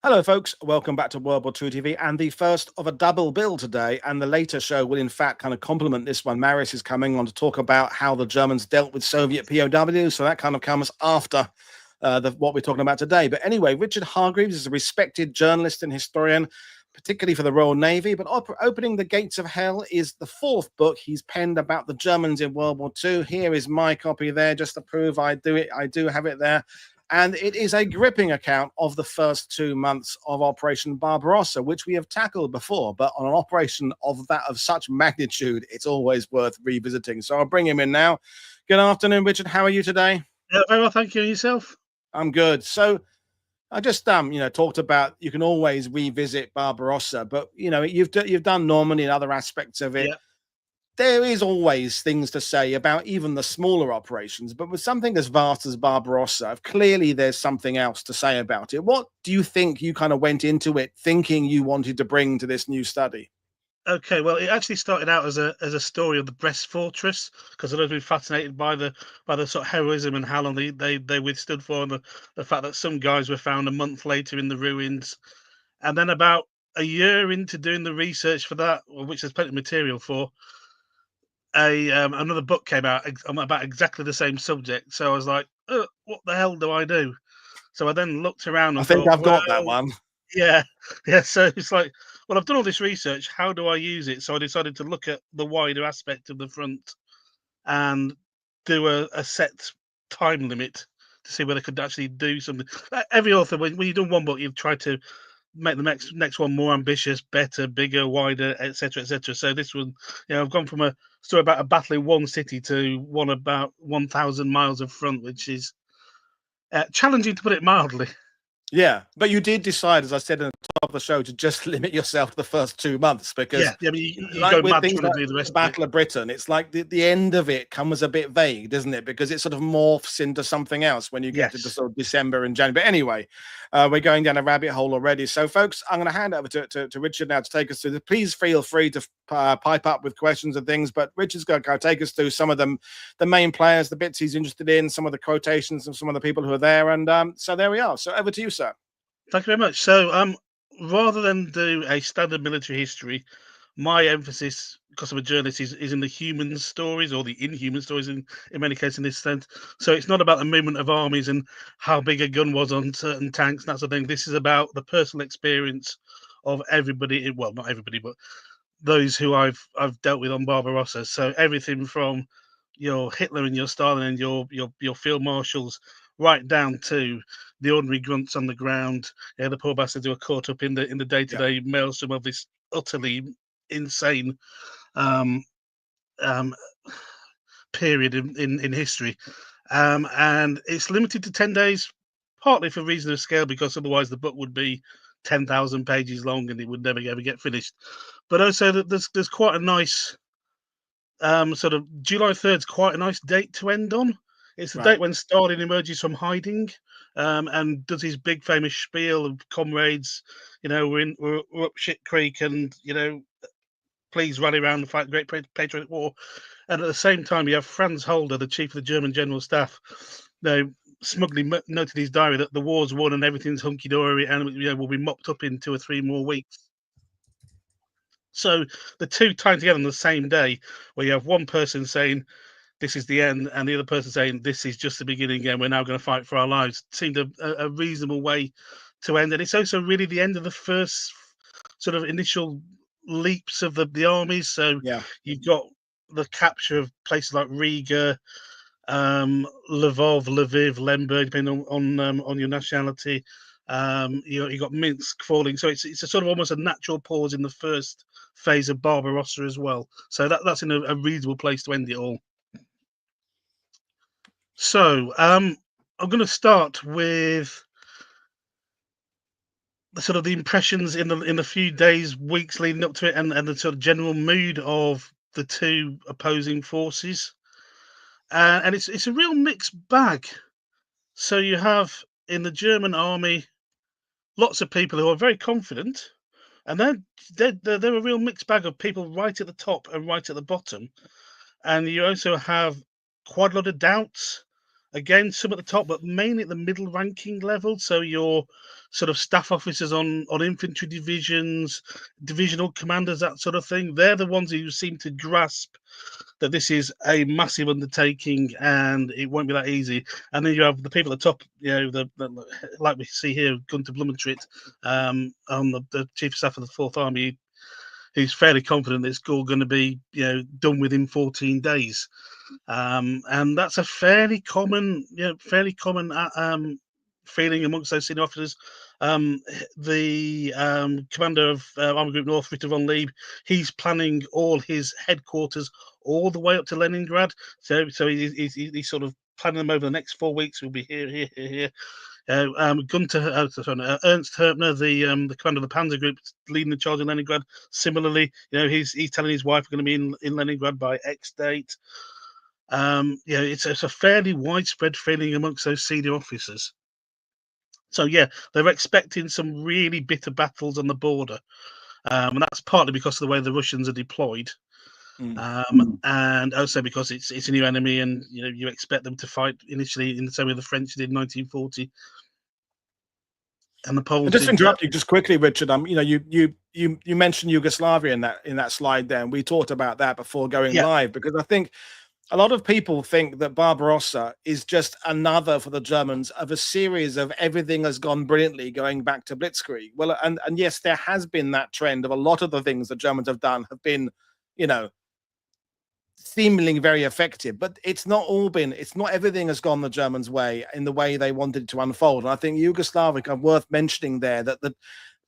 Hello, folks. Welcome back to World War II TV and the first of a double bill today. And the later show will, in fact, kind of complement this one. Marius is coming on to talk about how the Germans dealt with Soviet POWs. So that kind of comes after what we're talking about today. But anyway, Richard Hargreaves is a respected journalist and historian, particularly for the Royal Navy. But Opening the Gates of Hell is the fourth book he's penned about the Germans in World War II. Here is my copy there, just to prove I do have it there. And it is a gripping account of the first 2 months of Operation Barbarossa, which we have tackled before, but on an operation of such magnitude, it's always worth revisiting. So I'll bring him in now. Good afternoon, Richard. How are you today? Yeah, very well, thank you. Yourself? I'm good. So I just talked about you can always revisit Barbarossa, but you've done Normandy and other aspects of it. Yeah. There is always things to say about even the smaller operations, but with something as vast as Barbarossa, clearly there's something else to say about it. What do you think you kind of went into it thinking you wanted to bring to this new study? Okay, well, it actually started out as a story of the Brest Fortress, because I've always been fascinated by the sort of heroism and how long they withstood for, and the fact that some guys were found a month later in the ruins. And then about a year into doing the research for that, which there's plenty of material for, another book came out about exactly the same subject. So I was like, what the hell do I do? So I then looked around I and think thought, I've well, got that one. yeah, yeah. So it's like, well, I've done all this research. How do I use it? So I decided to look at the wider aspect of the front and do a set time limit to see whether I could actually do something. Every author, when you've done one book, you've tried to make the next one more ambitious, better, bigger, wider, etc., etc. So this one, I've gone from a story about a battle in one city to one about 1,000 miles of front, which is challenging, to put it mildly. Yeah, but you did decide, as I said at the top of the show, to just limit yourself to the first 2 months because, Yeah, I mean, you like go with mad things trying like to do the the rest of it. Battle of Britain, it's like the end of it comes a bit vague, doesn't it? Because it sort of morphs into something else when you get to the Yes. sort of December and January. But anyway, we're going down a rabbit hole already. So, folks, I'm going to hand over to Richard now to take us through this. Please feel free to pipe up with questions and things, but Richard's going to take us through some of them, the main players, the bits he's interested in, some of the quotations of some of the people who are there. And so there we are. So over to you, sir. Thank you very much. So, rather than do a standard military history, my emphasis, because I'm a journalist, is in the human stories, or the inhuman stories in many cases in this sense. So it's not about the movement of armies and how big a gun was on certain tanks, and that sort of thing. This is about the personal experience of everybody. Well, not everybody, but those who I've dealt with on Barbarossa. So everything from your Hitler and your Stalin and your field marshals, right down to the ordinary grunts on the ground. Yeah, the poor bastards who are caught up in the day-to-day maelstrom of this utterly insane um, um, period in history. And it's limited to 10 days, partly for reason of scale, because otherwise the book would be 10,000 pages long and it would never ever get finished. But also that there's quite a nice sort of July 3rd is quite a nice date to end on. It's the date when Stalin emerges from hiding and does his big famous spiel of comrades, we're up shit creek and, please rally around and fight the Great Patriotic War. And at the same time, you have Franz Holder, the chief of the German General Staff, smugly noted in his diary that the war's won and everything's hunky-dory and will be mopped up in 2 or 3 more weeks. So the two tied together on the same day, where you have one person saying, this is the end, and the other person saying, this is just the beginning and we're now going to fight for our lives, seemed a reasonable way to end. And it's also really the end of the first sort of initial leaps of the armies. So you've got the capture of places like Riga, Lvov, Lviv, Lemberg, depending on your nationality. You got Minsk falling, so it's a sort of almost a natural pause in the first phase of Barbarossa as well. So that's in a reasonable place to end it all. So I'm going to start with the sort of the impressions in the few days, weeks leading up to it, and the sort of general mood of the two opposing forces. And it's a real mixed bag. So you have in the German army lots of people who are very confident, and they're a real mixed bag of people right at the top and right at the bottom. And you also have quite a lot of doubts, Again, some at the top, but mainly at the middle ranking level. So your sort of staff officers on infantry divisions, divisional commanders, that sort of thing. They're the ones who seem to grasp that this is a massive undertaking and it won't be that easy. And then you have the people at the top, the like we see here, Gunter Blumentritt, on the chief of staff of the Fourth Army, who's fairly confident that it's all going to be done within 14 days. And that's a fairly common feeling amongst those senior officers. The commander of Army Group North, Ritter von Lieb, he's planning all his headquarters all the way up to Leningrad. So he's sort of planning them over the next 4 weeks. We'll be here. Ernst Herpner, the commander of the Panzer Group, leading the charge in Leningrad. Similarly, he's telling his wife we're going to be in Leningrad by X date. It's a fairly widespread feeling amongst those senior officers. So yeah, they're expecting some really bitter battles on the border, and that's partly because of the way the Russians are deployed, and also because it's a new enemy, and you expect them to fight initially in the same way the French did in 1940. And the Poles. Just to interrupt you just quickly, Richard. You mentioned Yugoslavia in that slide there, and we talked about that before going live, because I think a lot of people think that Barbarossa is just another for the Germans of a series of everything has gone brilliantly going back to Blitzkrieg. Well, and yes, there has been that trend of a lot of the things the Germans have done have been, seemingly very effective, but it's not everything has gone the Germans' way in the way they wanted it to unfold. And I think Yugoslavia are worth mentioning there, that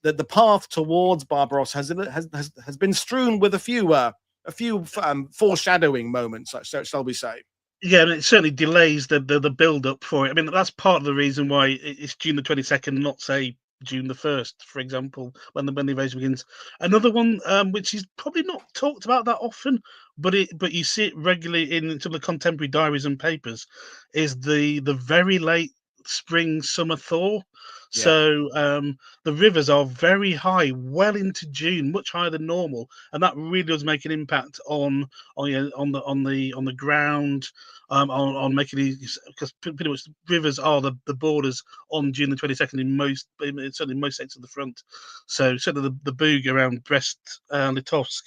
the path towards Barbarossa has been strewn with a few foreshadowing moments, so shall we say. Yeah, and it certainly delays the build up for it. I mean, that's part of the reason why it's June the 22nd, not say June the 1st, for example, when the invasion begins. Another one, which is probably not talked about that often, but you see it regularly in some of the contemporary diaries and papers, is the very late spring summer thaw. Yeah. So the rivers are very high, well into June, much higher than normal, and that really does make an impact on the ground, on making these, because pretty much rivers are the borders on June the 22nd certainly in most sectors of the front. So certainly the Bug around Brest, Litovsk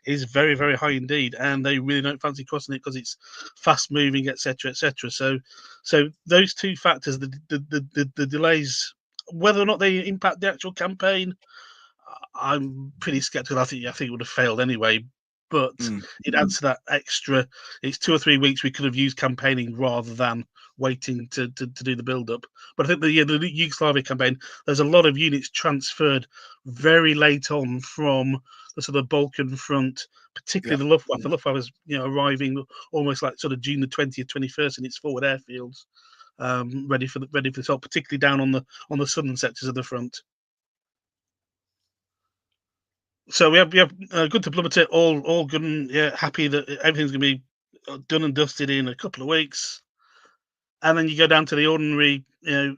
is very, very high indeed, and they really don't fancy crossing it because it's fast moving, etc., etc. So those two factors, the delays, whether or not they impact the actual campaign, I'm pretty skeptical. I think it would have failed anyway. But it adds to that extra. It's 2 or 3 weeks we could have used campaigning rather than waiting to do the build up. But I think the Yugoslavia campaign, there's a lot of units transferred very late on from the sort of Balkan front, particularly the Luftwaffe. The Luftwaffe was arriving almost like sort of June the 20th, 21st in its forward airfields, ready for the assault, particularly down on the southern sectors of the front. So we have good to Plummeted, all good and happy that everything's going to be done and dusted in a couple of weeks, and then you go down to the ordinary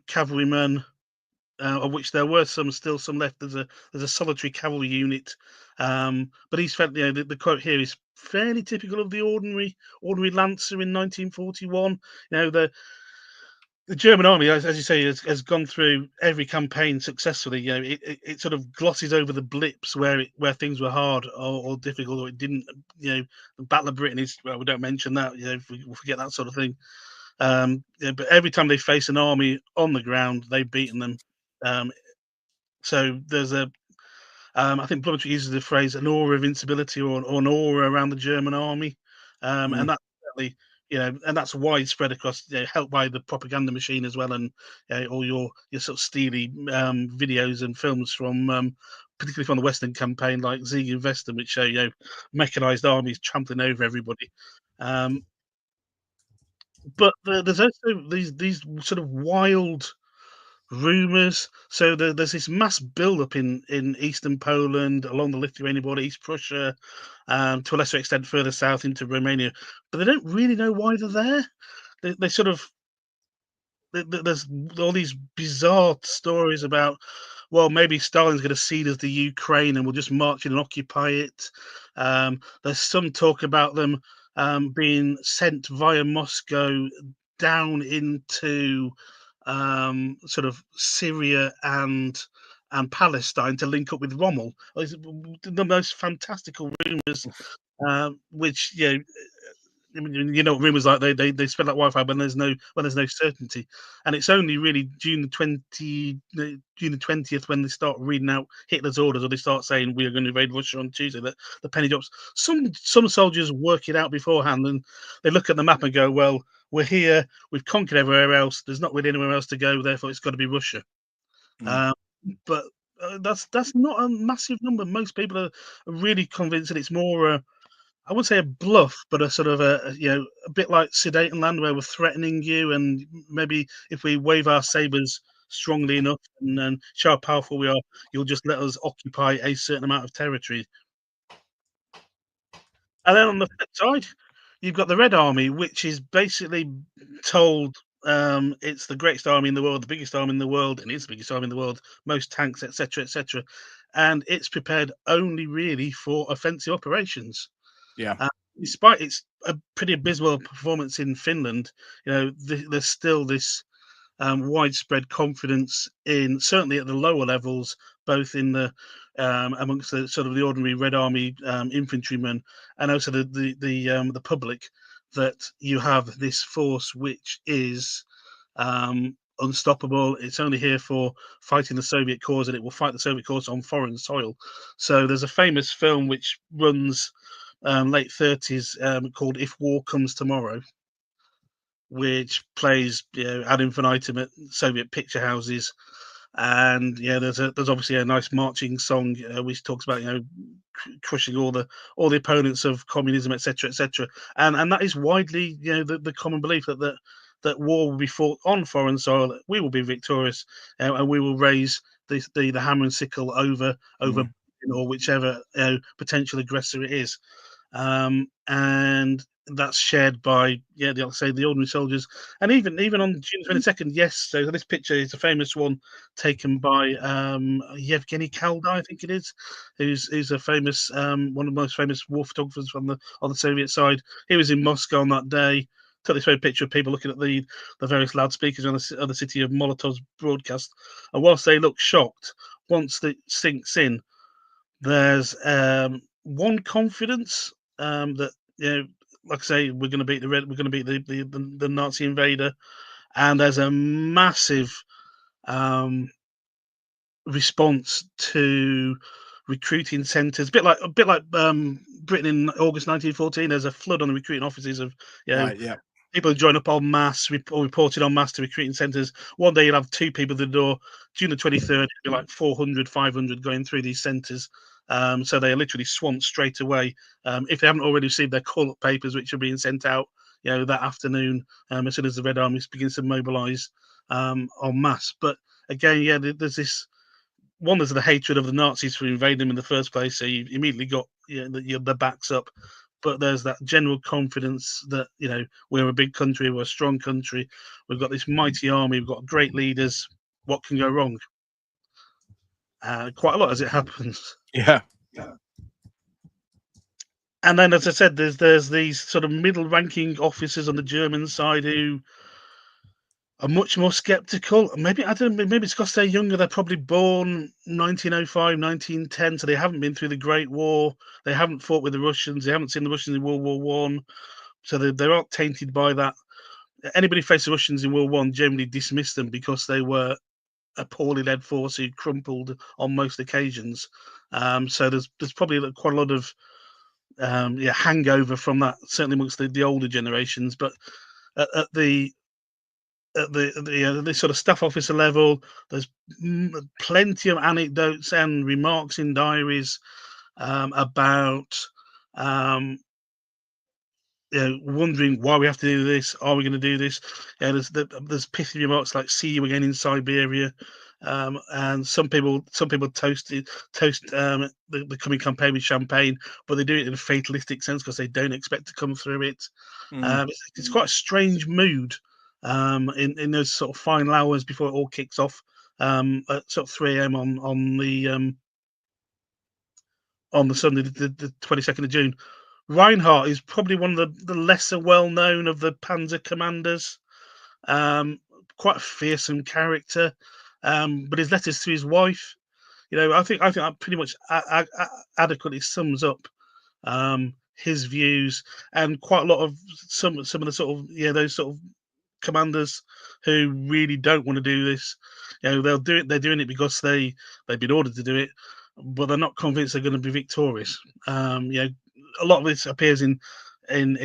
cavalrymen, of which there were some left. There's a solitary cavalry unit, but he's felt the quote here is fairly typical of the ordinary lancer in 1941. The German army, as you say, has gone through every campaign successfully. It sort of glosses over the blips where things were hard or difficult, or it didn't. The Battle of Britain is, well, we don't mention that. We'll forget that sort of thing. But every time they face an army on the ground, they've beaten them. So there's I think Blumentritt uses the phrase "an aura of invincibility" or an aura around the German army, and that's certainly. And that's widespread across, helped by the propaganda machine as well, and all your sort of steely videos and films from, particularly from the Western campaign, like Sieg im Westen, which show mechanized armies trampling over everybody. But there's also these sort of wild rumors. So there's this mass build-up in eastern Poland, along the Lithuanian border, East Prussia, to a lesser extent further south into Romania, but they don't really know why they're there. They sort of there's all these bizarre stories about, well, maybe Stalin's going to cede us the Ukraine and we'll just march in and occupy it. There's some talk about them being sent via Moscow down into sort of Syria and Palestine to link up with Rommel. It's the most fantastical rumours, which what rumours like they spread like wildfire when there's no certainty, and it's only really June the 20th when they start reading out Hitler's orders, or they start saying we are going to invade Russia on Tuesday, that the penny drops. Some soldiers work it out beforehand, and they look at the map and go, well, we're here, we've conquered everywhere else, there's not really anywhere else to go, therefore it's got to be Russia. But that's not a massive number. Most people are really convinced that it's more I wouldn't say a bluff, but a sort of a bit like Sudetenland, where we're threatening you, and maybe if we wave our sabers strongly enough and show how powerful we are, you'll just let us occupy a certain amount of territory. And then on the flip side, you've got the Red Army, which is basically told it's the greatest army in the world, the biggest army in the world, and it's the biggest army in the world, most tanks, etc., etc. And it's prepared only really for offensive operations. Yeah. Despite its a pretty abysmal performance in Finland, there's still this widespread confidence in, certainly at the lower levels, both in the amongst the sort of the ordinary Red Army infantrymen, and also the public, that you have this force which is unstoppable. It's only here for fighting the Soviet cause, and it will fight the Soviet cause on foreign soil. So there's a famous film which runs late 30s called If War Comes Tomorrow, which plays ad infinitum at Soviet picture houses. And there's obviously a nice marching song which talks about crushing all the opponents of communism, etc., etc. And that is widely the common belief that war will be fought on foreign soil, that we will be victorious, and we will raise the hammer and sickle over or whichever potential aggressor it is. And that's shared by the ordinary soldiers, and even on June 22nd. Yes, so this picture is a famous one taken by Yevgeny Kaldai, I think it is, who's a famous one of the most famous war photographers on the Soviet side. He was in Moscow on that day. Took this very picture of people looking at the various loudspeakers on the city of Molotov's broadcast, and whilst they look shocked, once it sinks in, there's one confidence that like I say, we're going to beat we're going to beat the Nazi invader, and there's a massive response to recruiting centres. A bit like Britain in August 1914. There's a flood on the recruiting offices of Right, yeah. people who join up en masse, reported en masse to recruiting centres. One day you'll have 2 people at the door. June the 23rd, it'll be like 400, 500 going through these centres. So they are literally swamped straight away. If they haven't already received their call-up papers, which are being sent out, that afternoon, as soon as the Red Army begins to mobilise en masse. But again, there's this one. There's the hatred of the Nazis for invading them in the first place, so you immediately got the backs up. But there's that general confidence that we're a big country, we're a strong country, we've got this mighty army, we've got great leaders. What can go wrong? Quite a lot, as it happens. Yeah. And then, as I said, there's these sort of middle-ranking officers on the German side who are much more skeptical. Maybe I don't know. Maybe it's because they're younger. They're probably born 1905, 1910, so they haven't been through the Great War. They haven't fought with the Russians. They haven't seen the Russians in World War One, so they aren't tainted by that. Anybody faced the Russians in World War One generally dismissed them because they were a poorly led force who crumpled on most occasions. So there's probably quite a lot of hangover from that, certainly amongst the older generations. But at the sort of staff officer level, there's plenty of anecdotes and remarks in diaries about wondering why we have to do this. Are we going to do this? There's pithy remarks like "See you again in Siberia," and some people toast the coming campaign with champagne, but they do it in a fatalistic sense because they don't expect to come through it. It's quite a strange mood in those sort of final hours before it all kicks off at sort of 3 a.m. on the Sunday, the 22nd of June. Reinhardt is probably one of the lesser well known of the Panzer commanders. quite a fearsome character. But his letters to his wife, I think that pretty much adequately sums up his views, and quite a lot of some of the sort of those sort of commanders who really don't want to do this. They'll do it. They're doing it because they've been ordered to do it, but they're not convinced they're going to be victorious. A lot of this appears in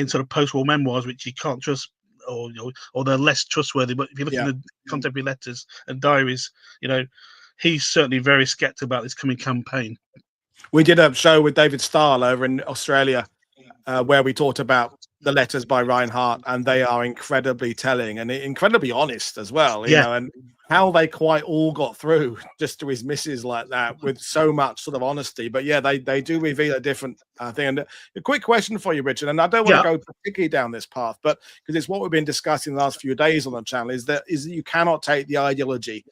sort of post-war memoirs, which you can't trust, or they're less trustworthy. But if you look at the contemporary letters and diaries, he's certainly very skeptical about this coming campaign. We did a show with David Stahl over in Australia where we talked about the letters by Reinhardt, and they are incredibly telling and incredibly honest as well, you know, and how they quite all got through just to his missus like that with so much sort of honesty. But yeah, they do reveal a different thing. And a quick question for you, Richard, and I don't want to go particularly down this path, but because it's what we've been discussing the last few days on the channel, is that you cannot take the ideology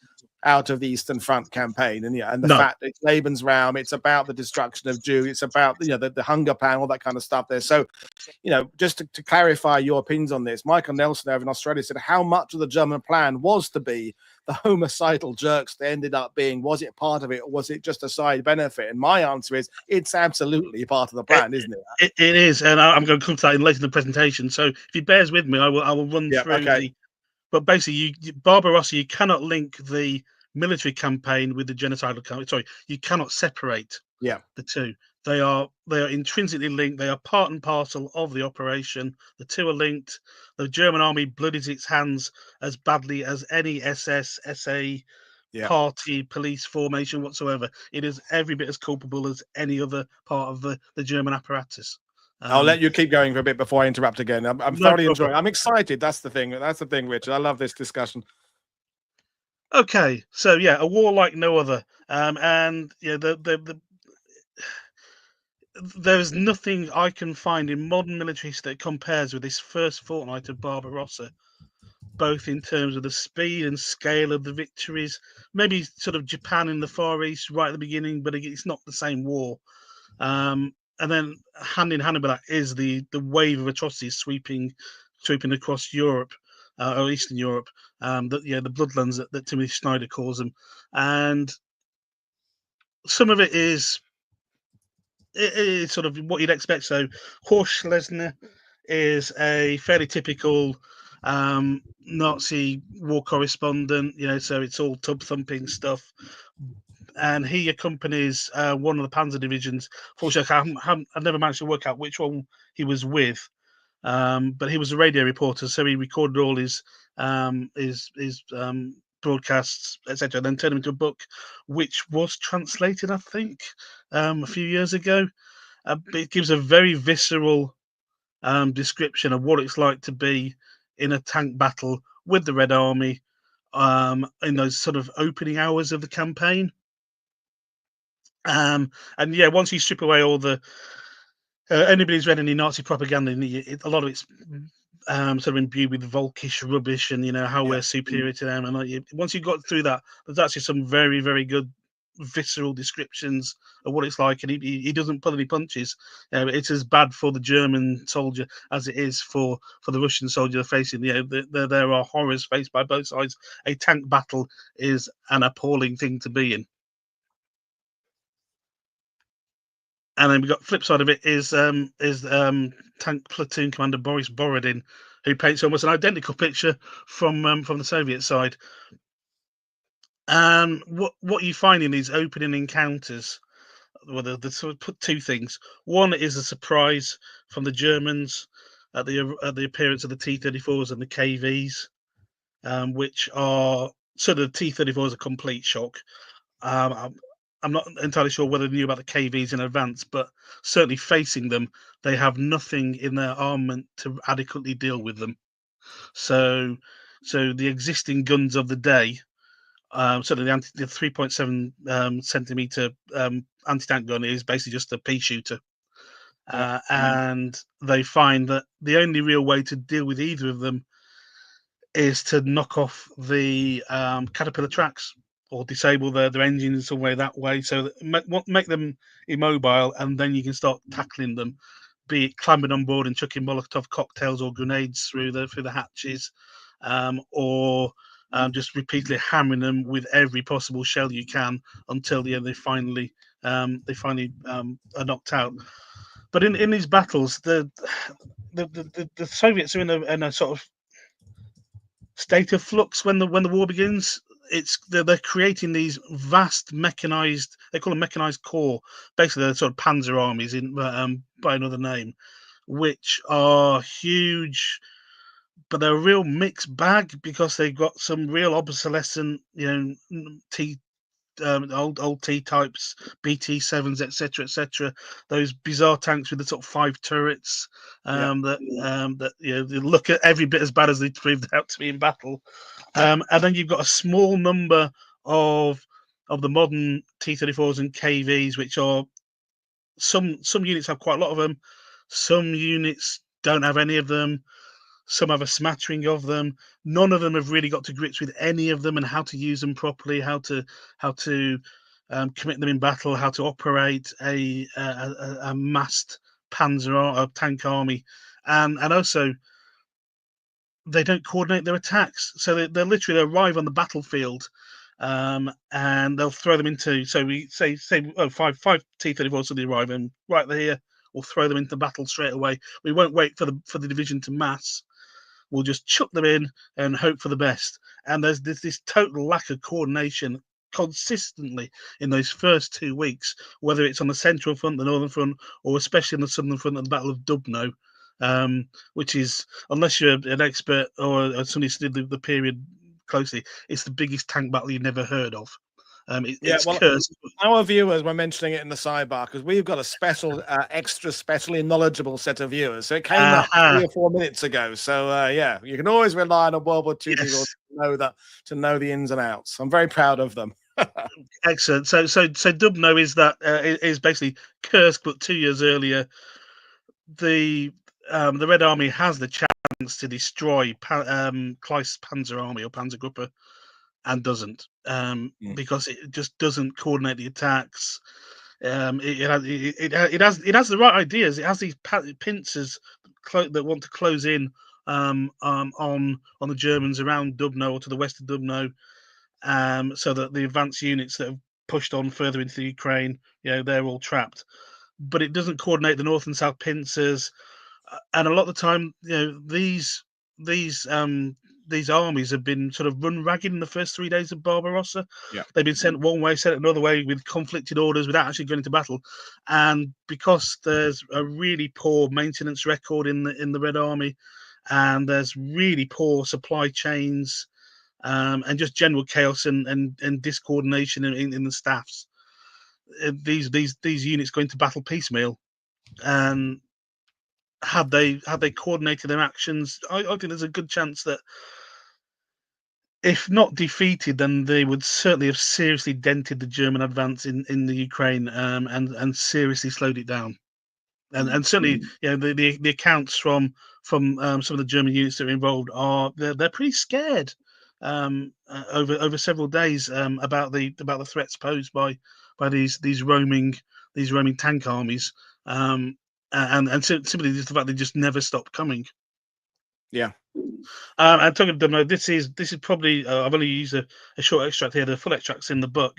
out of the Eastern Front campaign, and the fact that it's Lebensraum, it's about the destruction of Jews, it's about the hunger pan, all that kind of stuff there. So, just to clarify your opinions on this, Michael Nelson over in Australia said, how much of the German plan was to be the homicidal jerks they ended up being? Was it part of it, or was it just a side benefit? And my answer is, it's absolutely part of the plan, isn't it? It is, and I'm going to come to that later in the presentation. So if he bears with me, I will run through But basically, Barbarossa, you cannot link the military campaign with the genocidal campaign. Sorry, you cannot separate the two. They are intrinsically linked. They are part and parcel of the operation. The two are linked. The German army bloodied its hands as badly as any SS, SA, party, police formation whatsoever. It is every bit as culpable as any other part of the German apparatus. I'll let you keep going for a bit before I interrupt again. I'm thoroughly enjoying it. I'm excited. That's the thing. That's the thing, Richard. I love this discussion. Okay, so a war like no other. And there's nothing I can find in modern military history that compares with this first fortnight of Barbarossa, both in terms of the speed and scale of the victories. Maybe sort of Japan in the Far East right at the beginning, but it's not the same war. And then hand in hand with that is the wave of atrocities sweeping across Europe, or Eastern Europe, the bloodlands that Timothy Snyder calls them. And some of it is sort of what you'd expect. So Horsch Lesnar is a fairly typical Nazi war correspondent, so it's all tub thumping stuff. And he accompanies one of the Panzer divisions. Fortunately, I've never managed to work out which one he was with, but he was a radio reporter, so he recorded all his broadcasts, etc., and then turned them into a book, which was translated, I think, a few years ago. It gives a very visceral description of what it's like to be in a tank battle with the Red Army in those sort of opening hours of the campaign. And once you strip away all the anybody who's read any Nazi propaganda, a lot of it's sort of imbued with Volkish rubbish and how we're superior to them. And once you got through that, there's actually some very, very good visceral descriptions of what it's like, and he doesn't pull any punches. It's as bad for the German soldier as it is for the Russian soldier facing. There are horrors faced by both sides. A tank battle is an appalling thing to be in. And then we got flip side of it is tank platoon commander Boris Boredin, who paints almost an identical picture from the Soviet side. And what you find in these opening encounters, well, the sort of put two things. One is a surprise from the Germans at the appearance of the T-34s and the KVs, which are sort of the T-34 is a complete shock. I'm not entirely sure whether they knew about the KVs in advance, but certainly facing them, they have nothing in their armament to adequately deal with them. So the existing guns of the day, certainly the 3.7 centimeter anti-tank gun is basically just a pea shooter. And they find that the only real way to deal with either of them is to knock off the Caterpillar tracks, or disable their engine in some way that way, so that make them immobile, and then you can start tackling them, be it climbing on board and chucking Molotov cocktails or grenades through the hatches, or just repeatedly hammering them with every possible shell you can until they finally are knocked out. But in these battles, the Soviets are in a sort of state of flux when the war begins. They're creating these vast mechanized. They call them mechanized corps. Basically, they're sort of panzer armies by another name, which are huge, but they're a real mixed bag because they've got some real obsolescent, old T types, BT7s, etc. Those bizarre tanks with the sort of 5 turrets that they look at every bit as bad as they proved out to be in battle. And then you've got a small number of the modern T-34s and KVs, which are some units have quite a lot of them. Some units don't have any of them. Some have a smattering of them. None of them have really got to grips with any of them and how to use them properly, how to commit them in battle, how to operate a massed panzer or tank army, and also they don't coordinate their attacks. So they literally arrive on the battlefield, and they'll throw them into. So we say five T-34s suddenly arrive, and right there we'll throw them into battle straight away. We won't wait for the division to mass. We'll just chuck them in and hope for the best. And there's this total lack of coordination consistently in those first 2 weeks, whether it's on the central front, the northern front, or especially on the southern front at the Battle of Dubno, which is, unless you're an expert or somebody who's studied the period closely, it's the biggest tank battle you've never heard of. It's cursed. Our viewers were mentioning it in the sidebar because we've got a special, extra specially knowledgeable set of viewers. So it came up 3 or 4 minutes ago. So you can always rely on a World War II people to know the ins and outs. I'm very proud of them. Excellent. So Dubno is basically Kursk, but 2 years earlier. The Red Army has the chance to destroy Kleist's Panzer Army or Panzergruppe, and doesn't, because it just doesn't coordinate the attacks. It has the right ideas. It has these pincers that want to close in on the Germans around Dubno or to the west of Dubno, so that the advanced units that have pushed on further into the Ukraine, they're all trapped. But it doesn't coordinate the north and south pincers, and a lot of the time, these armies have been sort of run ragged in the first 3 days of Barbarossa. Yeah. They've been sent one way, sent another way with conflicted orders without actually going into battle. And because there's a really poor maintenance record in the Red Army, and there's really poor supply chains, and just general chaos and discoordination in the staffs, these units go into battle piecemeal. And had they coordinated their actions, I think there's a good chance that, if not defeated, then they would certainly have seriously dented the German advance in the Ukraine, and seriously slowed it down. And certainly, the accounts from some of the German units that are involved they're pretty scared over several days about the threats posed by these roaming tank armies, and simply just the fact they just never stop coming. Yeah. And talking to Dubno, this is probably, I've only used a short extract here. The full extract's in the book.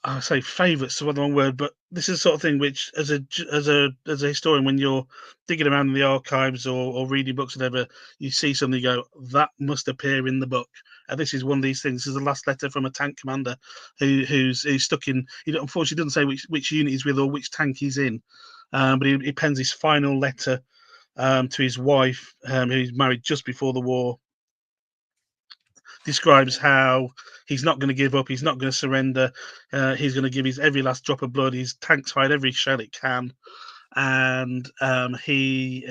I say favourites is the wrong word, but this is the sort of thing which, as a historian, when you're digging around in the archives or reading books, whatever, you see something, you go, that must appear in the book. And this is one of these things. This is the last letter from a tank commander who's stuck in. He unfortunately doesn't say which unit he's with or which tank he's in, but he pens his final letter to his wife, who's married just before the war. Describes how he's not going to give up, he's not going to surrender, he's going to give his every last drop of blood. His tank's fired every shell it can, and he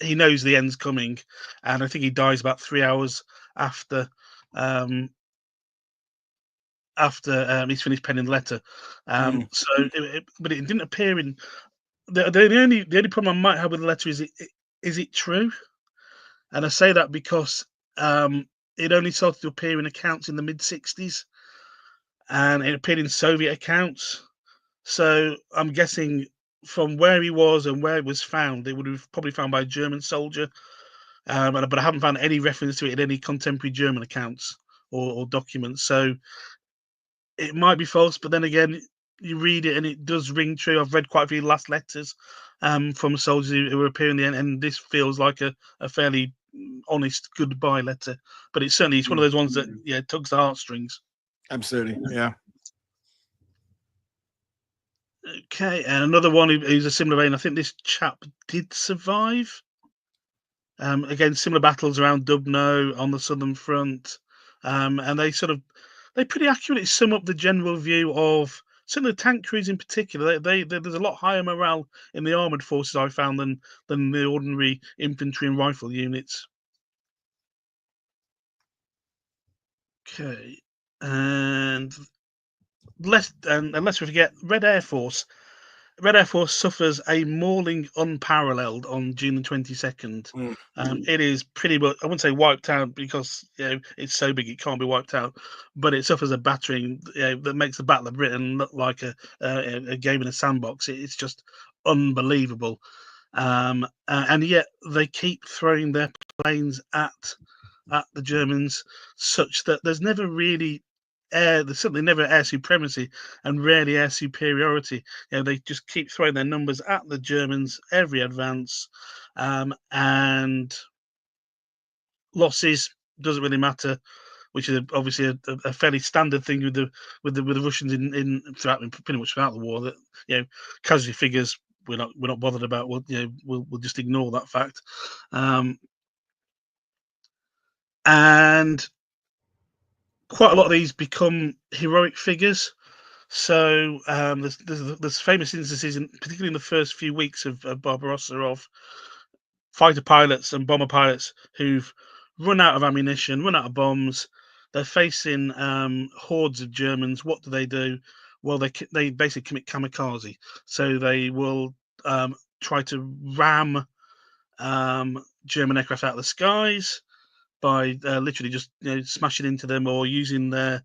knows the end's coming, and I think he dies about 3 hours after he's finished penning the letter. But it didn't appear in the only problem I might have with the letter is it true? And I say that because it only started to appear in accounts in the mid-60s, and it appeared in Soviet accounts. So I'm guessing from where he was and where it was found, it would have probably found by a German soldier. but I haven't found any reference to it in any contemporary German accounts or documents. So it might be false, but then again, you read it and it does ring true. I've read quite a few last letters from soldiers who were appearing in the end, and this feels like a fairly honest goodbye letter. But it's one of those ones that tugs the heartstrings. Absolutely, yeah. Okay, and another one who's a similar vein. I think this chap did survive. Again, similar battles around Dubno on the southern front, and they pretty accurately sum up the general view of certainly the tank crews in particular. There's a lot higher morale in the armored forces I found than the ordinary infantry and rifle units. Okay, and unless we forget, Red Air Force. Red Air Force suffers a mauling unparalleled on June the 22nd. It is pretty much, I wouldn't say wiped out because it's so big it can't be wiped out, but it suffers a battering that makes the Battle of Britain look like a game in a sandbox. It's just unbelievable. And yet they keep throwing their planes at the Germans, such that there's certainly never air supremacy and rarely air superiority. They just keep throwing their numbers at the Germans every advance, and losses doesn't really matter, which is obviously a fairly standard thing with the Russians in throughout pretty much throughout the war. That casualty figures we're not bothered about. We'll just ignore that fact, and quite a lot of these become heroic figures. So there's famous instances, particularly in the first few weeks of Barbarossa, of fighter pilots and bomber pilots who've run out of ammunition, run out of bombs. They're facing hordes of Germans. What do? Well, they basically commit kamikaze. So they will try to ram German aircraft out of the skies by literally just smashing into them or using their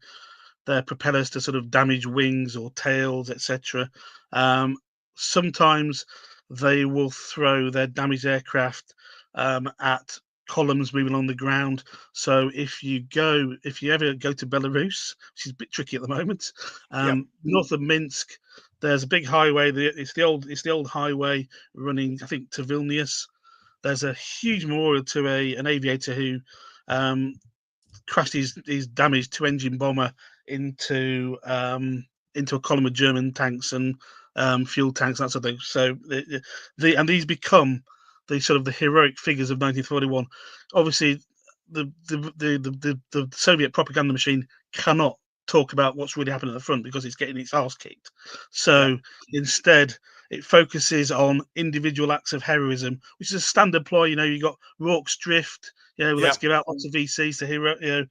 propellers to sort of damage wings or tails, etc. Sometimes they will throw their damaged aircraft at columns moving on the ground. So if you ever go to Belarus, which is a bit tricky at the moment, north of Minsk, there's a big highway. It's the old highway running, I think, to Vilnius. There's a huge memorial to an aviator who crashed his damaged two-engine bomber into a column of German tanks and fuel tanks, that sort of thing. So these become the heroic figures of 1941. Obviously, the Soviet propaganda machine cannot talk about what's really happening at the front because it's getting its arse kicked. So instead, it focuses on individual acts of heroism, which is a standard ploy. You got Rorke's Drift. Let's give out lots of VCs to hero.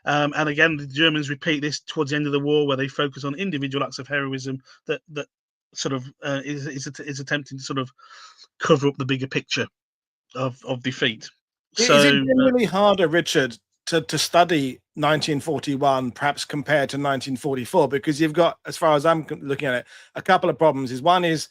And again, the Germans repeat this towards the end of the war, where they focus on individual acts of heroism that sort of is attempting to sort of cover up the bigger picture of defeat. Is it generally harder, Richard, to study 1941 perhaps compared to 1944? Because you've got, as far as I'm looking at it, a couple of problems. One is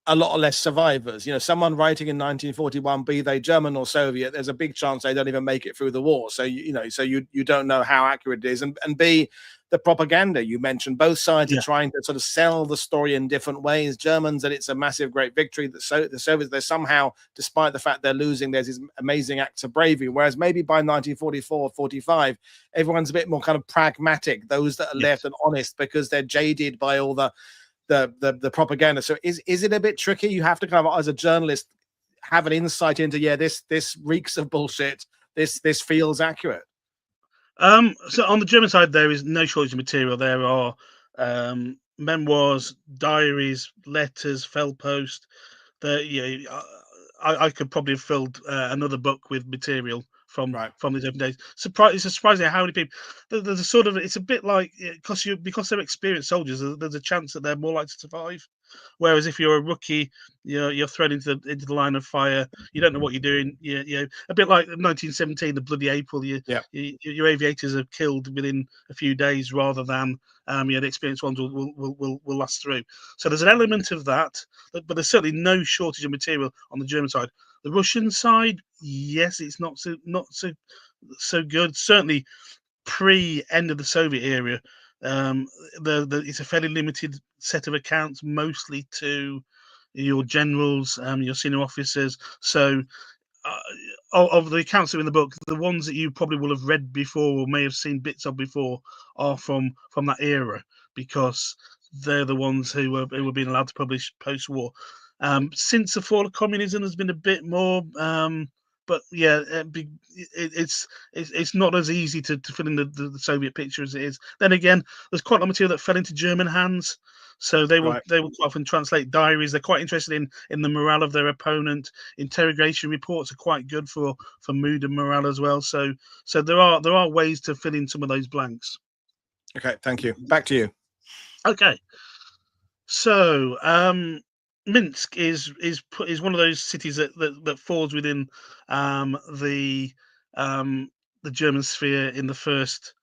a lot less survivors. Someone writing in 1941, be they German or Soviet, there's a big chance they don't even make it through the war. So you don't know how accurate it is. And B, the propaganda you mentioned, both sides are trying to sort of sell the story in different ways. Germans, that it's a massive, great victory. The Soviets, they're somehow, despite the fact they're losing, there's these amazing acts of bravery. Whereas maybe by 1944, 45, everyone's a bit more kind of pragmatic. Those that are left and honest because they're jaded by all the propaganda. So is it a bit tricky? You have to kind of, as a journalist, have an insight into this reeks of bullshit. This feels accurate. So on the German side, there is no shortage of material. There are memoirs, diaries, letters, Feldpost. I could probably have filled another book with material from these open days. It's surprising how many people. There's a sort of, it's a bit like because they're experienced soldiers. There's a chance that they're more likely to survive. Whereas if you're a rookie, you're thrown into the line of fire. You don't know what you're doing. A bit like 1917, the Bloody April. Your aviators are killed within a few days, rather than the experienced ones will last through. So there's an element of that, but there's certainly no shortage of material on the German side. The Russian side, yes, it's not so good. Certainly pre-end of the Soviet era, it's a fairly limited set of accounts, mostly to your generals, your senior officers. So of the accounts that are in the book, the ones that you probably will have read before or may have seen bits of before are from that era, because they're the ones who were being allowed to publish post-war. Since the fall of communism, there's been a bit more, but yeah, it's not as easy to fill in the Soviet picture as it is. Then again, there's quite a lot of material that fell into German hands. So they will quite often translate diaries. They're quite interested in the morale of their opponent. Interrogation reports are quite good for mood and morale as well. So there are ways to fill in some of those blanks. Okay, thank you. Back to you. Okay. So Minsk is one of those cities that falls within the German sphere in the first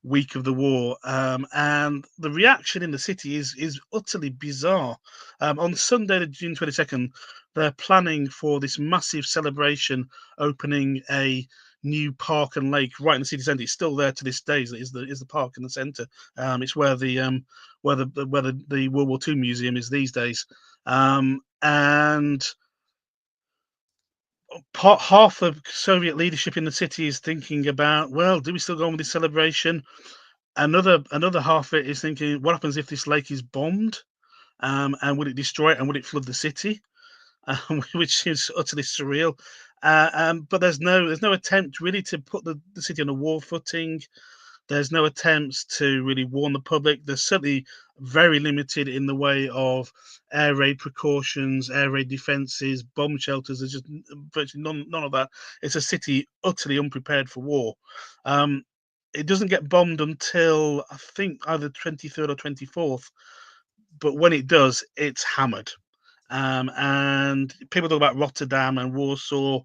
week of the war, and the reaction in the city is utterly bizarre. On Sunday, June 22nd, they're planning for this massive celebration, opening a new park and lake right in the city centre. It's still there to this day. Is the park in the centre? It's where the World War II museum is these days, and half the Soviet leadership in the city is thinking about, well, do we still go on with this celebration? Another half of it is thinking, what happens if this lake is bombed, and would it destroy it, and would it flood the city, which is utterly surreal. But there's no attempt really to put the city on a war footing. There's no attempts to really warn the public. There's certainly very limited in the way of air raid precautions, air raid defences, bomb shelters. There's just virtually none of that. It's a city utterly unprepared for war. It doesn't get bombed until I think either 23rd or 24th, but when it does, it's hammered. And people talk about Rotterdam and Warsaw.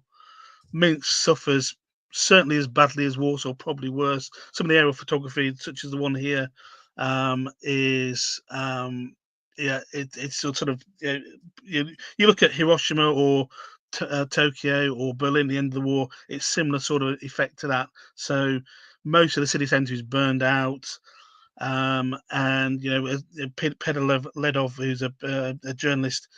Minsk suffers certainly as badly as Warsaw, probably worse. Some of the aerial photography, such as the one here, is it's sort of you look at Hiroshima or Tokyo or Berlin at the end of the war. It's similar sort of effect to that. So most of the city centre is burned out. And Peter Ledov, who's a journalist,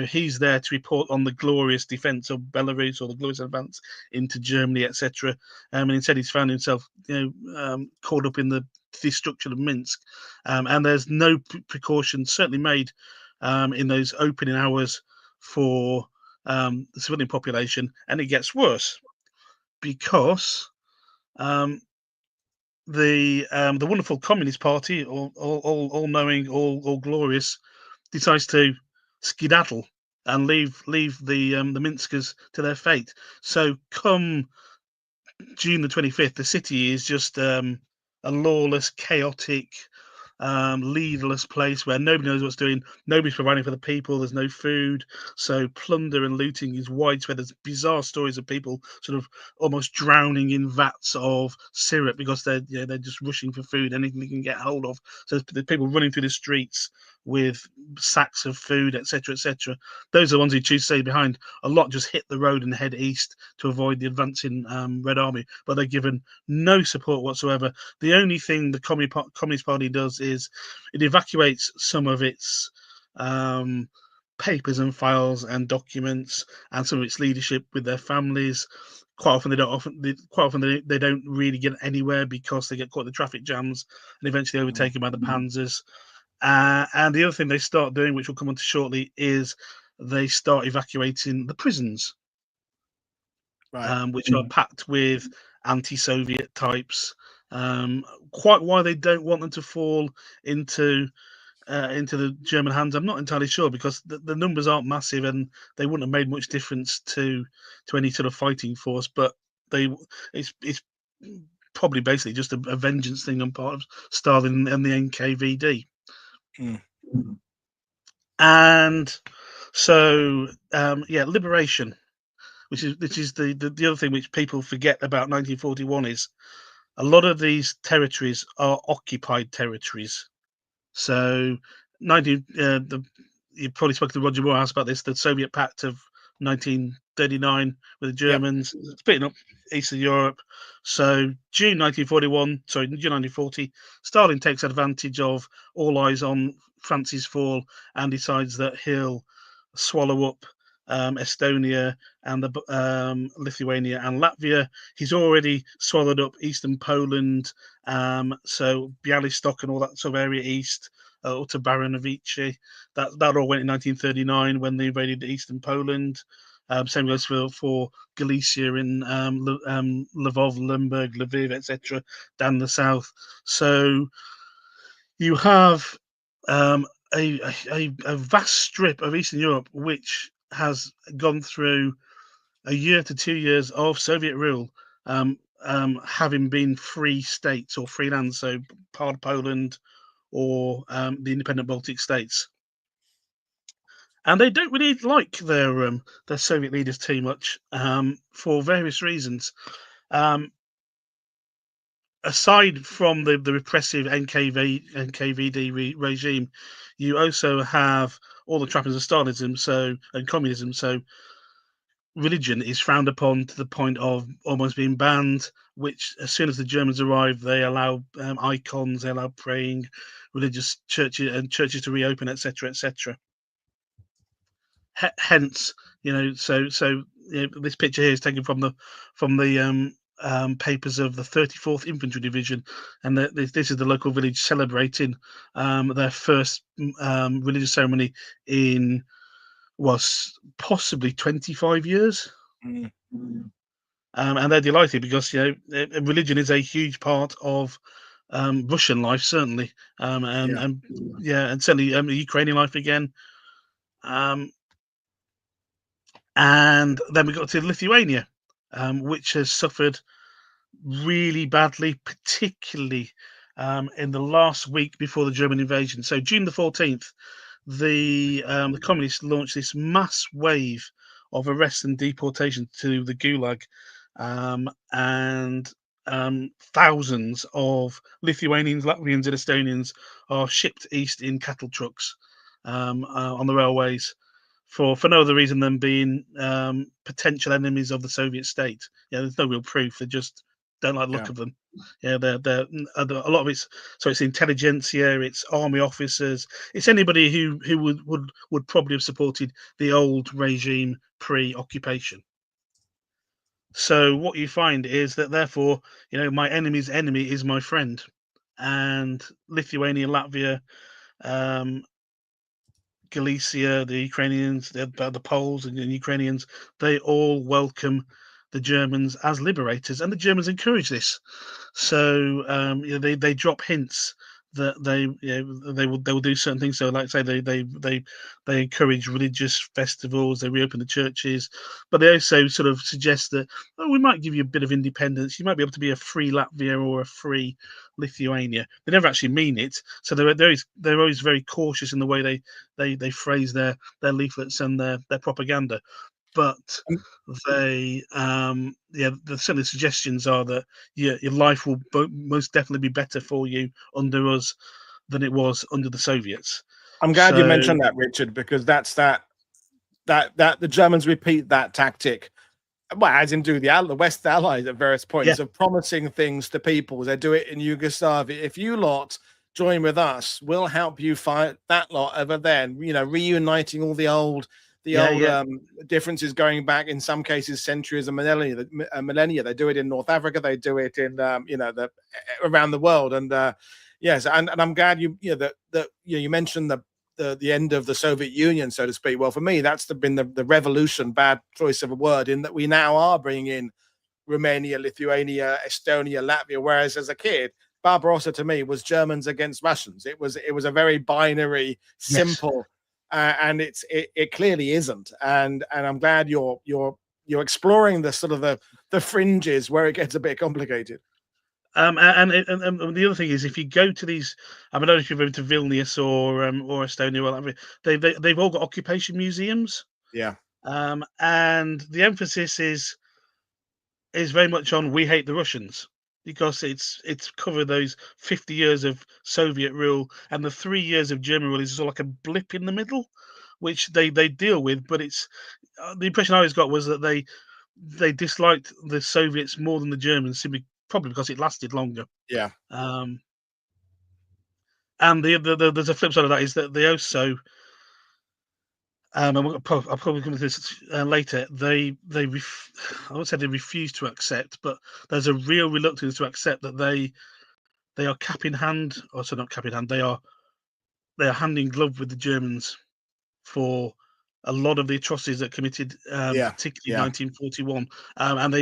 he's there to report on the glorious defense of Belarus or the glorious advance into Germany, etc. And instead, he's found himself, caught up in the destruction of Minsk. And there's no precautions certainly made in those opening hours for the civilian population, and it gets worse because the wonderful Communist Party, all knowing, all glorious, decides to skedaddle and leave the Minskers to their fate. So come June the 25th, the city is just a lawless, chaotic, leaderless place where nobody knows what's doing. Nobody's providing for the people. There's no food, so plunder and looting is widespread. There's bizarre stories of people sort of almost drowning in vats of syrup because they're just rushing for food, anything they can get hold of. So there's people running through the streets with sacks of food, etc., etc. Those are the ones who choose to stay behind. A lot just hit the road and head east to avoid the advancing Red Army, but they're given no support whatsoever. The only thing the Communist Party does is it evacuates some of its papers and files and documents and some of its leadership with their families. Quite often they don't really get anywhere because they get caught in the traffic jams and eventually overtaken by the Panzers. And the other thing they start doing, which we'll come on to shortly, is they start evacuating the prisons, which are packed with anti-Soviet types. Quite why they don't want them to fall into the German hands, I'm not entirely sure, because the numbers aren't massive and they wouldn't have made much difference to any sort of fighting force. But it's probably basically just a vengeance thing on part of Stalin and the NKVD. And so, liberation, which is the other thing which people forget about 1941 is a lot of these territories are occupied territories. So, 19 you probably spoke to Roger Moore about this. The Soviet Pact of 1939 with the Yep. Germans splitting up Eastern Europe. So June 1940, Stalin takes advantage of all eyes on France's fall and decides that he'll swallow up Estonia and Lithuania and Latvia. He's already swallowed up Eastern Poland, so Bialystok and all that sort of area east, up to Baranovice. That all went in 1939 when they invaded Eastern Poland. Same goes for Galicia in Lvov, Lemberg, Lviv, etc., down the south. So you have um, a vast strip of Eastern Europe which has gone through a year to 2 years of Soviet rule, having been free states or free lands, so part of Poland or the independent Baltic states. And they don't really like their Soviet leaders too much, for various reasons. Um, Aside from the repressive NKVD regime, you also have all the trappings of Stalinism, and communism. So religion is frowned upon to the point of almost being banned. Which, as soon as the Germans arrive, they allow icons, they allow praying, religious churches to reopen, etc., etc. Hence, this picture here is taken from the papers of the 34th Infantry Division, and this is the local village celebrating their first religious ceremony in was possibly 25 years. Mm. And they're delighted because religion is a huge part of Russian life, certainly, and Yeah. and yeah, and certainly Ukrainian life again. Um, And then we got to Lithuania, which has suffered really badly, particularly in the last week before the German invasion. So June the 14th, the communists launched this mass wave of arrests and deportation to the Gulag, and thousands of Lithuanians, Latvians, and Estonians are shipped east in cattle trucks on the railways for no other reason than being potential enemies of the Soviet state. Yeah, there's no real proof. They just don't like the Yeah. look of them. Yeah, they're a lot of it's intelligentsia, it's army officers, it's anybody who would probably have supported the old regime pre-occupation. So what you find is that therefore, my enemy's enemy is my friend, and Lithuania, Latvia, um, Galicia, the Ukrainians, the Poles and the Ukrainians, they all welcome the Germans as liberators, and the Germans encourage this. So they drop hints that they will do certain things. So, like say, they encourage religious festivals, they reopen the churches, but they also sort of suggest that we might give you a bit of independence. You might be able to be a free Latvia or a free Lithuania. They never actually mean it, so they're always very cautious in the way they phrase their leaflets and their propaganda. But Um, they certainly suggestions are that your life will most definitely be better for you under us than it was under the Soviets. I'm glad you So mentioned that, Richard, because that's that the Germans repeat that tactic, well, as in do the West allies at various yeah, points of promising things to people. They do it in Yugoslavia. If you lot join with us, we'll help you fight that lot over there. Reuniting all the yeah, old yeah, differences going back in some cases centuries and millennia. Millennia. They do it in North Africa. They do it in around the world. And yes, and I'm glad you mentioned the end of the Soviet Union, so to speak. Well, for me, that's been the revolution, bad choice of a word, in that we now are bringing in Romania, Lithuania, Estonia, Latvia. Whereas as a kid, Barbarossa to me was Germans against Russians. It was a very binary, yes. simple, and it clearly isn't. And I'm glad you're exploring the sort of the fringes where it gets a bit complicated. And the other thing is, if you go to these, I don't know if you've been to Vilnius or Estonia or whatever, they've all got occupation museums, Yeah. and the emphasis is very much on "we hate the Russians" because it's covered those 50 years of Soviet rule, and the 3 years of German rule is sort of like a blip in the middle, which they deal with. But it's the impression I always got was that they disliked the Soviets more than the Germans, simply probably because it lasted longer. Yeah. Um, and there's a flip side of that is that they also, and I'll probably come to this later. I won't say they refuse to accept, but there's a real reluctance to accept that they are cap in hand, or so not cap in hand. They are hand in glove with the Germans for a lot of the atrocities that committed, Yeah. particularly Yeah. 1941. And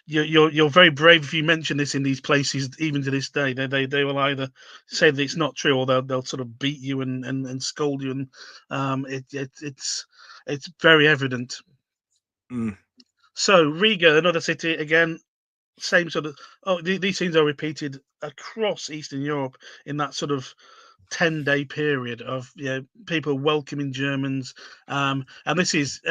you're very brave if you mention this in these places, even to this day. They will either say that it's not true, or they'll sort of beat you and scold you, and it's very evident. Mm. So Riga, another city, again, same sort of. Oh, these things are repeated across Eastern Europe in that sort of 10-day period of people welcoming Germans, and this is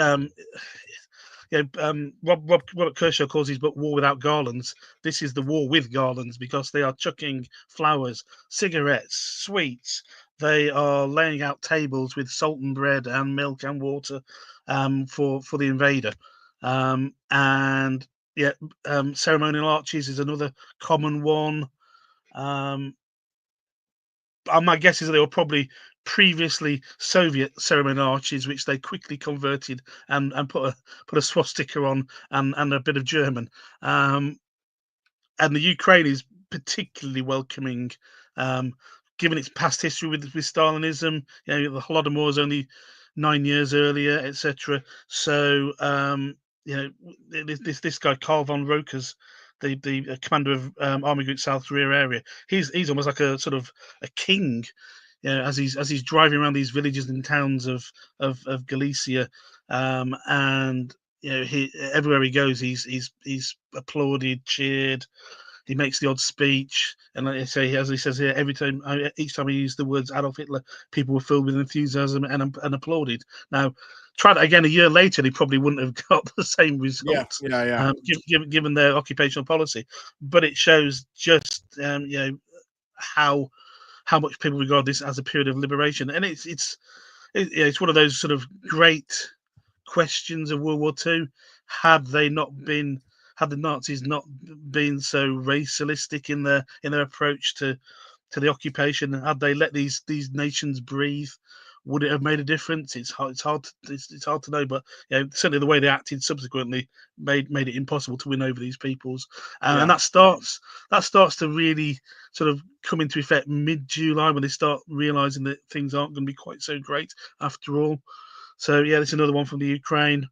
Robert Kershaw calls his book "War Without Garlands." This is the war with garlands because they are chucking flowers, cigarettes, sweets. They are laying out tables with salt and bread and milk and water for the invader, and yeah, ceremonial arches is another common one. Um, my guess is that they were probably previously Soviet ceremonial arches, which they quickly converted and put a swastika on and a bit of German. Um, and the Ukraine is particularly welcoming, um, given its past history with Stalinism. The Holodomor is only 9 years earlier, etc. So this guy Karl von Rokers, the commander of Army Group South Rear Area, he's almost like a sort of a king. As he's driving around these villages and towns of Galicia, and he everywhere he goes, he's applauded, cheered. He makes the odd speech, and like I say, as he says here, each time he used the words Adolf Hitler, people were filled with enthusiasm and applauded. Now, try that again a year later, they probably wouldn't have got the same Yeah. results, Yeah. Yeah. given their occupational policy. But it shows just how much people regard this as a period of liberation, and it's one of those sort of great questions of World War II. Had they not been, had the Nazis not been so racialistic in their approach to the occupation, had they let these nations breathe, would it have made a difference? It's hard to know, but certainly the way they acted subsequently made it impossible to win over these peoples, and Yeah. that starts to really sort of come into effect mid-July when they start realizing that things aren't going to be quite so great after all. So yeah, there's another one from the Ukraine.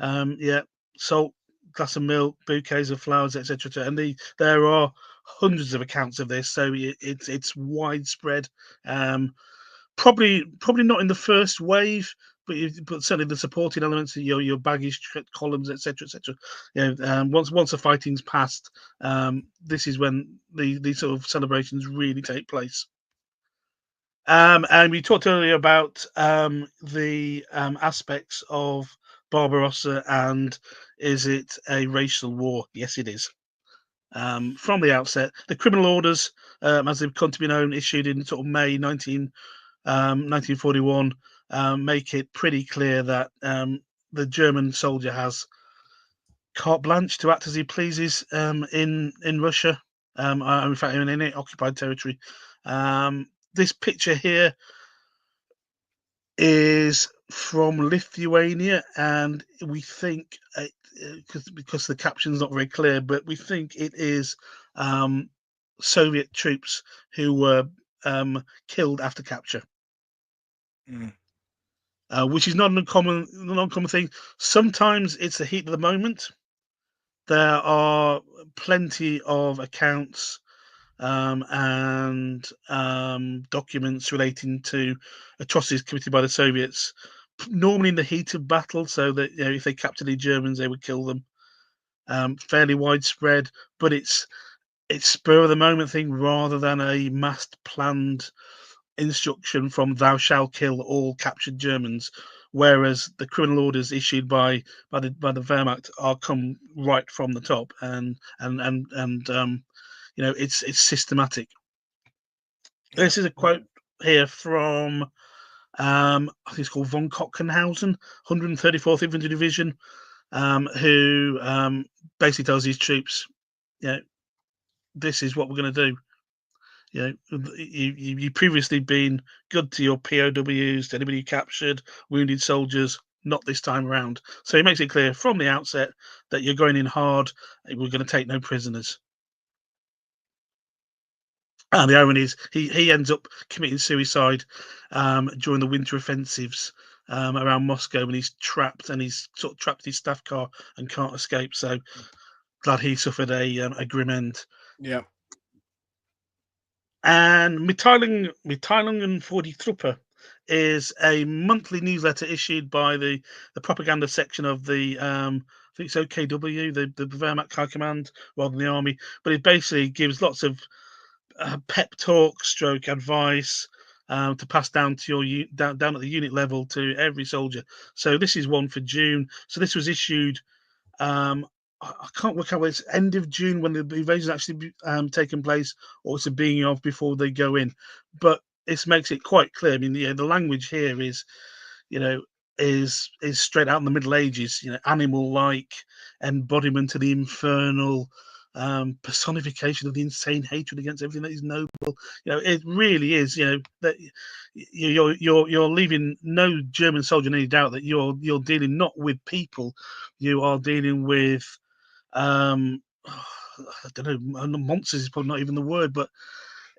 Yeah, salt, glass of milk, bouquets of flowers, etc. And there are hundreds of accounts of this, so it's widespread. Probably not in the first wave, but certainly the supporting elements, your baggage columns, etc. Once the fighting's passed, this is when these sort of celebrations really take place. And we talked earlier about the aspects of Barbarossa, and is it a racial war? Yes, it is. From the outset, the criminal orders, as they've come to be known, issued in sort of May 1941, make it pretty clear that the German soldier has carte blanche to act as he pleases in Russia, in fact, in any occupied territory. This picture here is from Lithuania, and we think because the caption's not very clear, but we think it is Soviet troops who were killed after capture, Mm. which is not an uncommon thing. Sometimes it's the heat of the moment. There are plenty of accounts and documents relating to atrocities committed by the Soviets, normally in the heat of battle, so that if they captured the Germans, they would kill them. fairly widespread, but it's spur of the moment thing rather than a massed planned instruction from "Thou shalt kill all captured Germans," whereas the criminal orders issued by the Wehrmacht are come right from the top, and it's systematic. Yeah. This is a quote here from I think it's called Vonokenhousen, 134th Infantry Division, who basically tells his troops, this is what we're going to do. You previously been good to your POWs, to anybody you captured, wounded soldiers. Not this time around. So he makes it clear from the outset that you're going in hard. We're going to take no prisoners. And the irony is, he ends up committing suicide during the winter offensives around Moscow, when he's trapped, and he's sort of trapped in his staff car and can't escape. So glad he suffered a grim end. Yeah. And Mitteilungen für die Truppe is a monthly newsletter issued by the propaganda section of the I think it's OKW, the Wehrmacht High Command, rather than the army. But it basically gives lots of pep talk, stroke advice to pass down to your down at the unit level to every soldier. So this is one for June. So this was issued. I can't work out whether it's end of June when the invasion actually taken place, or it's a beginning of before they go in. But this makes it quite clear. I mean, the language here is, is straight out in the Middle Ages. Animal-like embodiment of the infernal, personification of the insane hatred against everything that is noble. It really is. That you're leaving no German soldier in any doubt that you're dealing not with people, you are dealing with I don't know, monsters is probably not even the word, but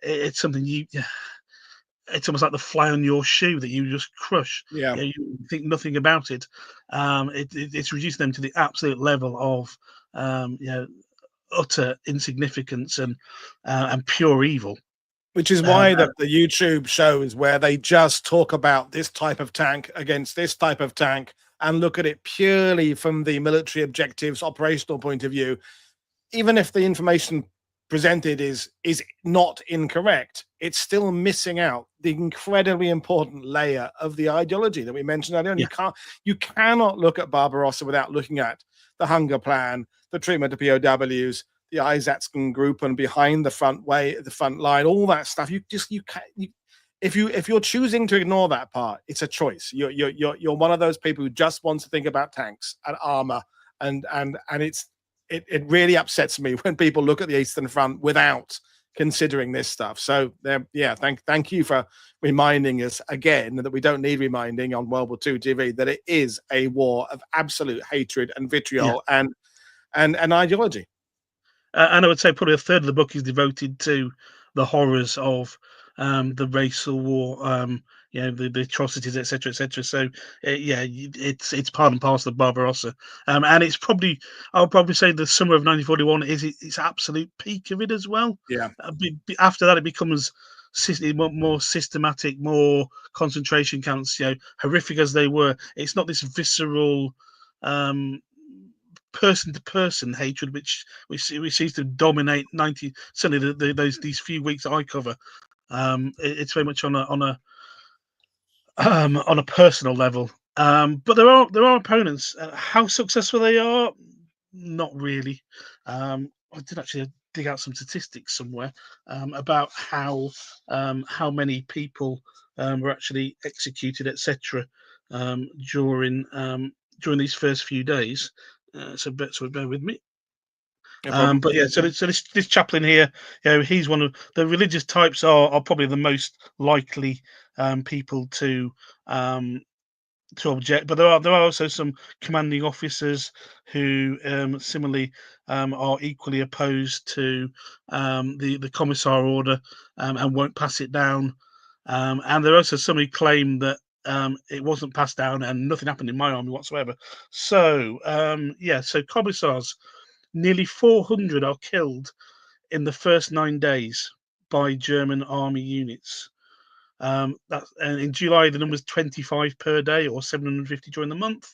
it's something it's almost like the fly on your shoe that you just crush. Yeah. You think nothing about it. It's reducing them to the absolute level of utter insignificance and pure evil. Which is why the YouTube shows where they just talk about this type of tank against this type of tank and look at it purely from the military objectives, operational point of view, even if the information presented is not incorrect, it's still missing out the incredibly important layer of the ideology that we mentioned earlier. And you cannot look at Barbarossa without looking at the hunger plan, the treatment of POWs, the Einsatzgruppen group, and behind the front line, all that stuff. If you're choosing to ignore that part, it's a choice. You're one of those people who just wants to think about tanks and armor, and it really upsets me when people look at the Eastern Front without considering this stuff. So thank you for reminding us again that we don't need reminding on World War II TV that it is a war of absolute hatred and vitriol and ideology. And I would say probably a third of the book is devoted to the horrors of the racial war, the atrocities, etc., etc. So it's part and parcel of Barbarossa, and it's probably, I'll probably say the summer of 1941 is its absolute peak of it as well. Yeah. After that, it becomes more systematic, more concentration camps. Horrific as they were, it's not this visceral. Person-to-person hatred, which seems to dominate certainly these few weeks I cover. It's very much on a personal level. But there are opponents. How successful they are, not really. I did actually dig out some statistics somewhere about how many people were actually executed, etc. During these first few days. So bear with me. But so this chaplain here, he's one of the religious types are probably the most likely people to object. But there are also some commanding officers who similarly are equally opposed to the commissar order and won't pass it down. And there are also some who claim that it wasn't passed down and nothing happened in my army whatsoever. So so commissars, nearly 400 are killed in the first 9 days by German army units. And in July, the number is 25 per day, or 750 during the month.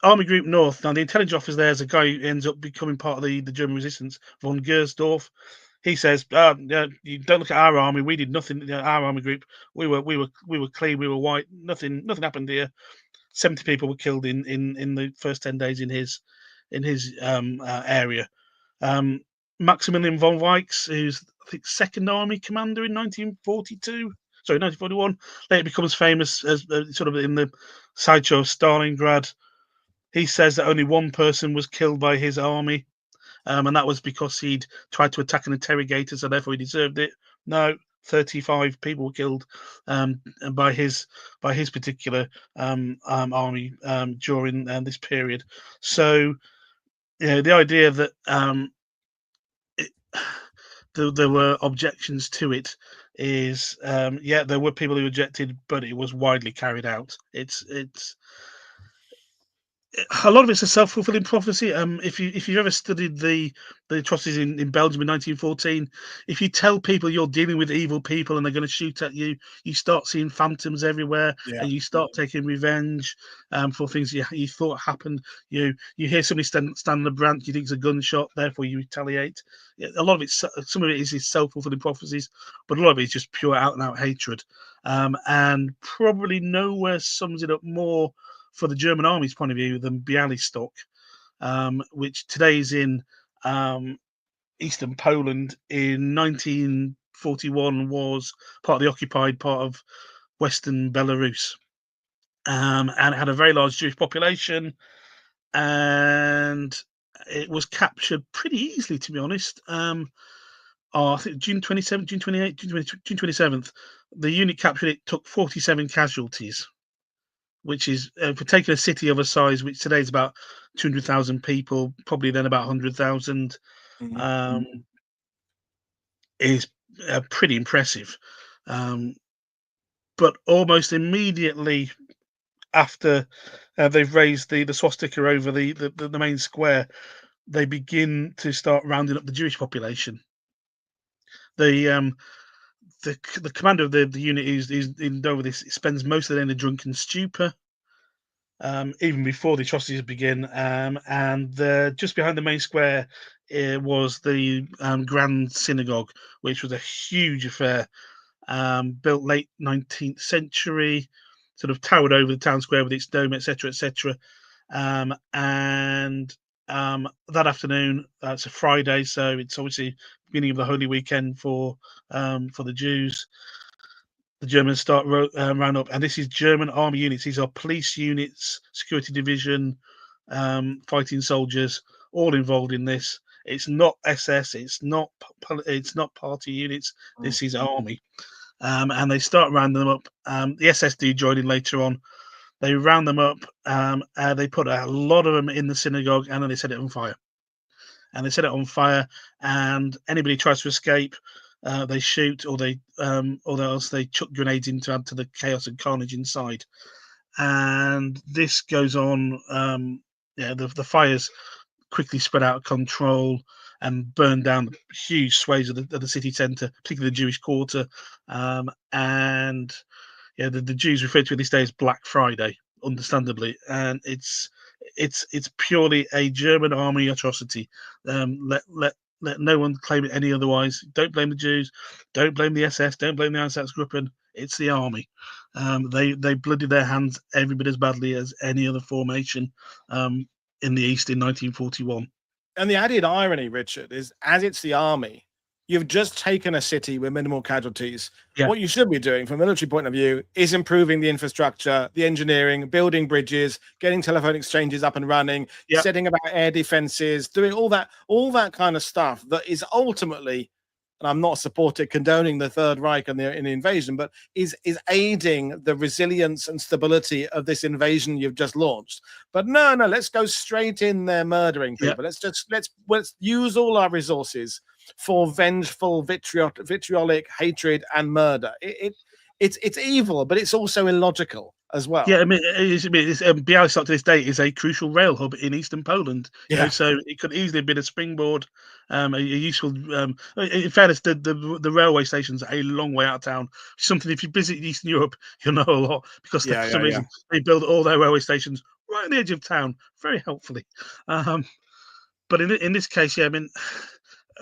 Army Group North. Now, the intelligence officer there is a guy who ends up becoming part of the German resistance, von Gersdorf. He says, yeah, "You don't look at our army. We did nothing. Our army group, we were clean. We were white. Nothing happened here. 70 people were killed in the first 10 days in his area." Maximilian von Weichs, who's I think Second Army commander in 1941, later becomes famous as sort of in the sideshow of Stalingrad. He says that only one person was killed by his army, and that was because he'd tried to attack an interrogator, so therefore he deserved it. No, 35 people were killed by his particular army during this period. So, the idea that there were objections to it is, there were people who objected, but it was widely carried out. It's a lot of it's a self-fulfilling prophecy. If you've ever studied the atrocities in Belgium in 1914, if you tell people you're dealing with evil people and they're going to shoot at you, you start seeing phantoms everywhere, Yeah. and you start taking revenge for things you thought happened. You hear somebody stand on a branch, you think it's a gunshot, therefore you retaliate. A lot of some of it is self-fulfilling prophecies, but a lot of it is just pure out-and-out hatred. And probably nowhere sums it up more for the German army's point of view than Bialystok, which today is in eastern Poland. In 1941 was part of the occupied part of western Belarus, and it had a very large Jewish population, and it was captured pretty easily, to be honest. I think June 27th, June 28th, June 27th, the unit captured it, took 47 casualties, which is, for taking a city of a size which today is about 200,000 people, probably then about 100,000, is pretty impressive. But almost immediately after they've raised the swastika over the main square, they begin to start rounding up the Jewish population. The commander of the unit is in over this, spends most of the day in a drunken stupor. Even before the atrocities begin, and just behind the main square was the Grand Synagogue, which was a huge affair, built late 19th century, sort of towered over the town square with its dome, etc., etc. And that afternoon, it's a Friday, so it's obviously beginning of the Holy Weekend for the Jews. The Germans start round up, and this is German army units. These are police units, security division, fighting soldiers, all involved in this. It's not SS. It's not party units. This is army, and they start rounding them up. The SS do join in later on. They round them up. They put a lot of them in the synagogue, and then they set it on fire. And anybody tries to escape, they shoot, or else they chuck grenades in to add to the chaos and carnage inside. And this goes on. The fires quickly spread out of control and burn down huge swathes of the city centre, particularly the Jewish quarter. The Jews refer to it this day as Black Friday, understandably, and it's purely a German army atrocity. Let no one claim it any otherwise. Don't blame the Jews. Don't blame the SS. Don't blame the Einsatzgruppen. It's the army. They bloodied their hands every bit as badly as any other formation in the East in 1941. And the added irony, Richard, is as it's the army, you've just taken a city with minimal casualties. Yeah. What you should be doing from a military point of view is improving the infrastructure, the engineering, building bridges, getting telephone exchanges up and running, setting about air defenses, doing all that kind of stuff that is ultimately, and I'm not condoning the Third Reich and the invasion, but is aiding the resilience and stability of this invasion you've just launched. But no, let's go straight in there murdering people. Let's use all our resources for vengeful, vitriolic hatred and murder. It's evil, but it's also illogical as well. Yeah, I mean, Bialystok to this day is a crucial rail hub in eastern Poland. So it could easily have been a springboard, a useful. In fairness, the railway station's a long way out of town. Something if you visit Eastern Europe, you'll know a lot, because for some reason they build all their railway stations right on the edge of town, very helpfully. But in this case, yeah, I mean,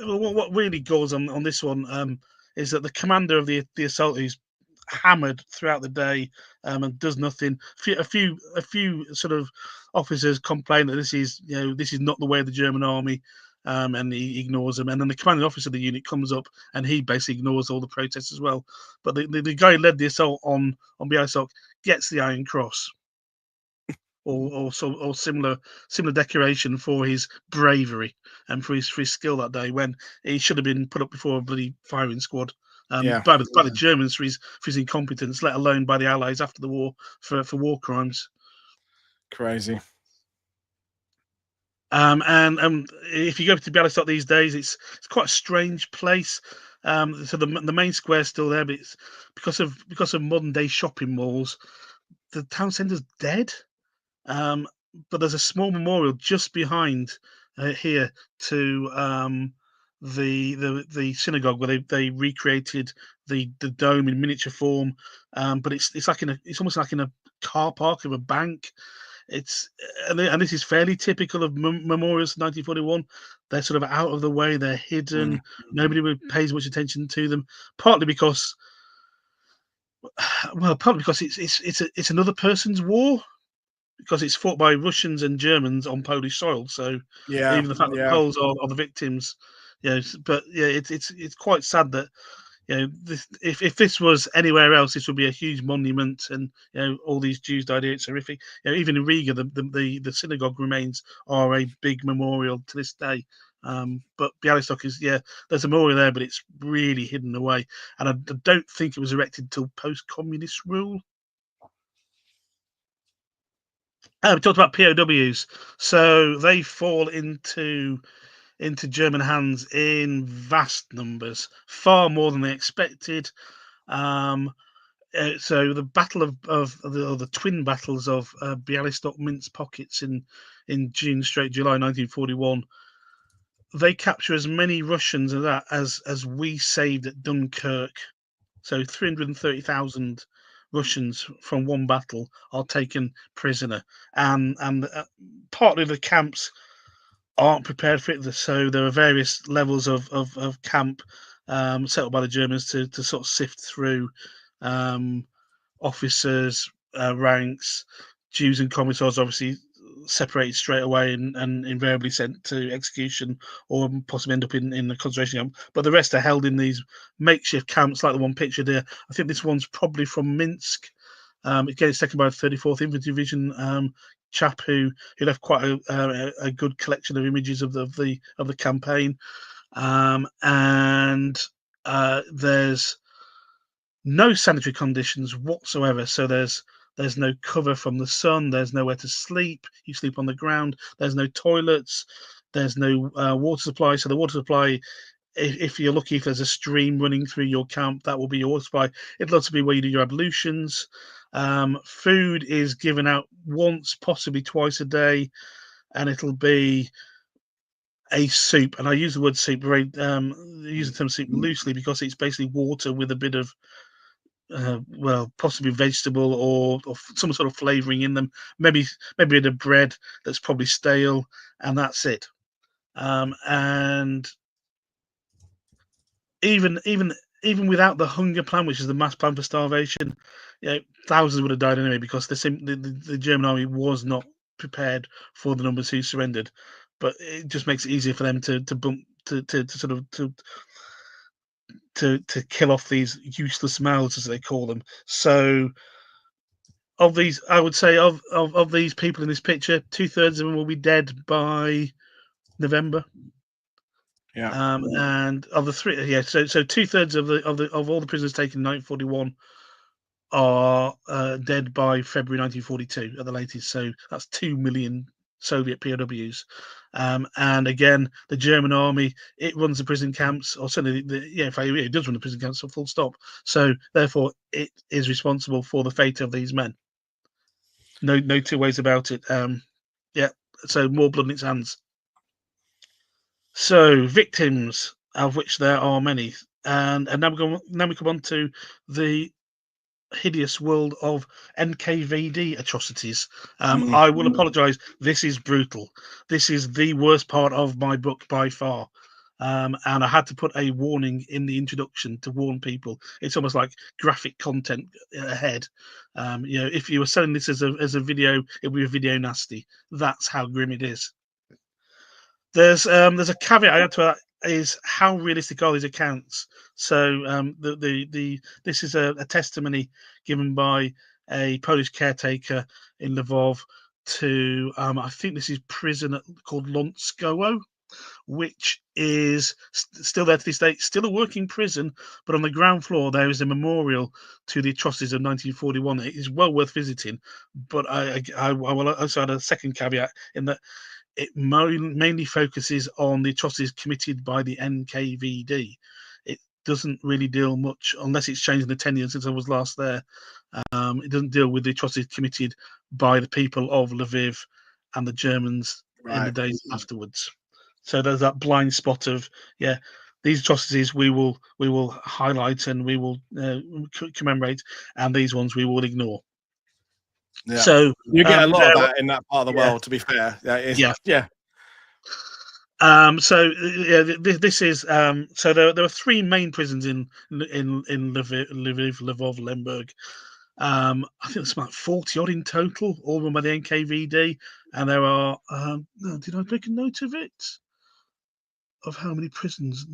what really goes on this one is that the commander of the assault, who's hammered throughout the day and does nothing. A few sort of officers complain that this is not the way of the German army, and he ignores them. And then the commanding officer of the unit comes up and he basically ignores all the protests as well. But the guy who led the assault on Balistock gets the Iron Cross. Or similar decoration for his bravery and for his skill that day, when he should have been put up before a bloody firing squad by the Germans for his incompetence, let alone by the Allies after the war for war crimes. Crazy. And if you go to Balistock these days, it's quite a strange place. So the main square's still there, but it's because of modern day shopping malls, the town centre's dead. But there's a small memorial just behind here to the synagogue, where they recreated the dome in miniature form. But it's almost like in a car park of a bank. And this is fairly typical of memorials of 1941. They're sort of out of the way. They're hidden. Nobody pays much attention to them. Partly because it's another person's war, because it's fought by Russians and Germans on Polish soil. So even the fact that the Poles are the victims, but it's quite sad that if this was anywhere else, this would be a huge monument, and all these Jews died here. It's horrific. Even in Riga, the synagogue remains are a big memorial to this day. But Bialystok is there's a memorial there, but it's really hidden away, and I don't think it was erected till post-communist rule. We talked about POWs, so they fall into German hands in vast numbers, far more than they expected. So the battle of the twin battles of Bialystok, Minsk pockets in June / July 1941, they capture as many Russians as we saved at Dunkirk. So 330,000 Russians from one battle are taken prisoner, and partly the camps aren't prepared for it. So there are various levels of camp set up by the Germans to sort of sift through officers, ranks. Jews and commissars obviously separated straight away and invariably sent to execution, or possibly end up in a concentration camp. But the rest are held in these makeshift camps, like the one pictured here. I think this one's probably from Minsk. Again, it's taken by the 34th Infantry Division chap who left quite a good collection of images of the campaign. And there's no sanitary conditions whatsoever. So there's no cover from the sun. There's nowhere to sleep. You sleep on the ground. There's no toilets. There's no water supply. So the water supply, if you're lucky, if there's a stream running through your camp, that will be your water supply. It'll also be where you do your ablutions. Food is given out once, possibly twice a day, and it'll be a soup. And I use the word soup use the term soup loosely, because it's basically water with a bit of possibly vegetable or some sort of flavoring in them, maybe a bit of bread that's probably stale, and that's it. And even without the hunger plan, which is the mass plan for starvation, thousands would have died anyway, because the German army was not prepared for the numbers who surrendered. But it just makes it easier for them to kill off these useless mouths, as they call them. So of these, I would say of these people in this picture, 2/3 of them will be dead by November. And of the three, so 2/3 of all the prisoners taken in 1941 are dead by February 1942 at the latest. So that's 2 million Soviet POWs. And again, the German army, it runs the prison camps, or certainly it does run the prison camps, full stop. So therefore, it is responsible for the fate of these men. No two ways about it. So more blood in its hands. So victims, of which there are many, and now we come on to the hideous world of NKVD atrocities. Mm. I will apologise. This is brutal. This is the worst part of my book by far. And I had to put a warning in the introduction to warn people. It's almost like graphic content ahead. If you were selling this as a video, it would be a video nasty. That's how grim it is. There's a caveat I had to is how realistic are these accounts? So this is a testimony given by a Polish caretaker in Lvov to I think this is prison called Ląckowo, which is still there to this day, still a working prison, but on the ground floor there is a memorial to the atrocities of 1941. It is well worth visiting, but I will also add a second caveat in that it mainly focuses on the atrocities committed by the NKVD. It doesn't really deal much, unless it's changed in the 10 years since I was last there. It doesn't deal with the atrocities committed by the people of Lviv and the Germans in the days afterwards. So there's that blind spot of, these atrocities we will highlight and we will commemorate, and these ones we will ignore. Yeah. So you get a lot of that in that part of the world, to be fair. Yeah. This is so there are three main prisons in Lviv, Lvov, Lemberg. I think there's about 40 odd in total, all run by the NKVD, and there are. Did I make a note of it? Of how many prisons?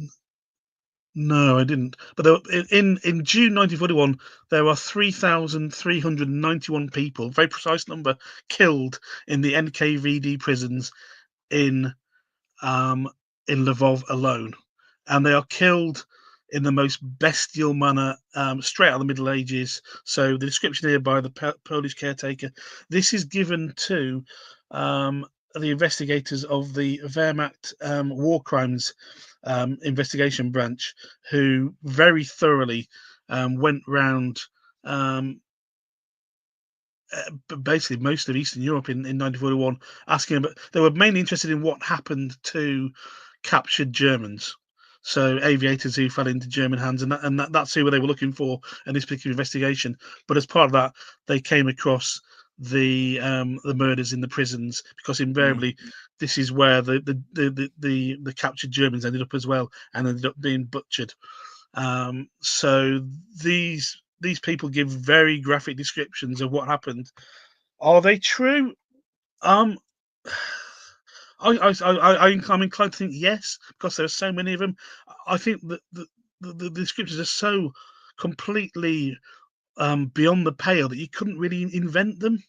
No, I didn't. But there, in June 1941, there are 3,391 people, very precise number, killed in the NKVD prisons in Lvov alone, and they are killed in the most bestial manner, straight out of the Middle Ages. So the description here by the Polish caretaker, this is given to the investigators of the Wehrmacht war crimes investigation branch, who very thoroughly went round basically most of Eastern Europe in 1941, asking about. They were mainly interested in what happened to captured Germans, so aviators who fell into German hands, and that's who they were looking for in this particular investigation. But as part of that, they came across the murders in the prisons, because invariably this is where the captured Germans ended up as well, and ended up being butchered. So these people give very graphic descriptions of what happened. Are they true? I'm inclined to think yes, because there are so many of them. I think that the descriptions are so completely beyond the pale that you couldn't really invent them.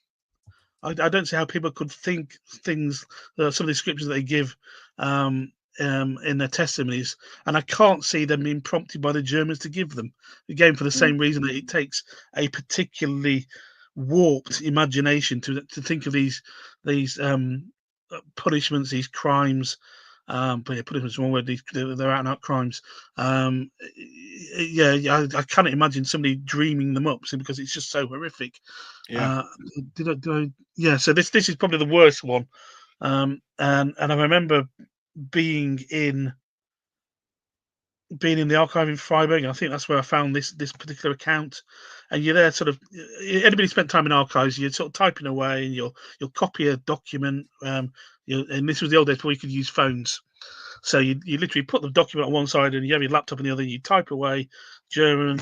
I don't see how people could think things, some of the descriptions that they give in their testimonies, and I can't see them being prompted by the Germans to give them. Again, for the same reason that it takes a particularly warped imagination to think of these punishments, these crimes. But punishment's the wrong word. They're out and out crimes. I cannot imagine somebody dreaming them up, simply because it's just so horrific. Yeah. Did I? Yeah. So this is probably the worst one. And I remember being in the archive in Freiburg. I think that's where I found this particular account. And you're there, sort of. Anybody spent time in archives, you're sort of typing away, and you'll copy a document. And this was the old days before you could use phones. So you literally put the document on one side, and you have your laptop on the other. You type away, German,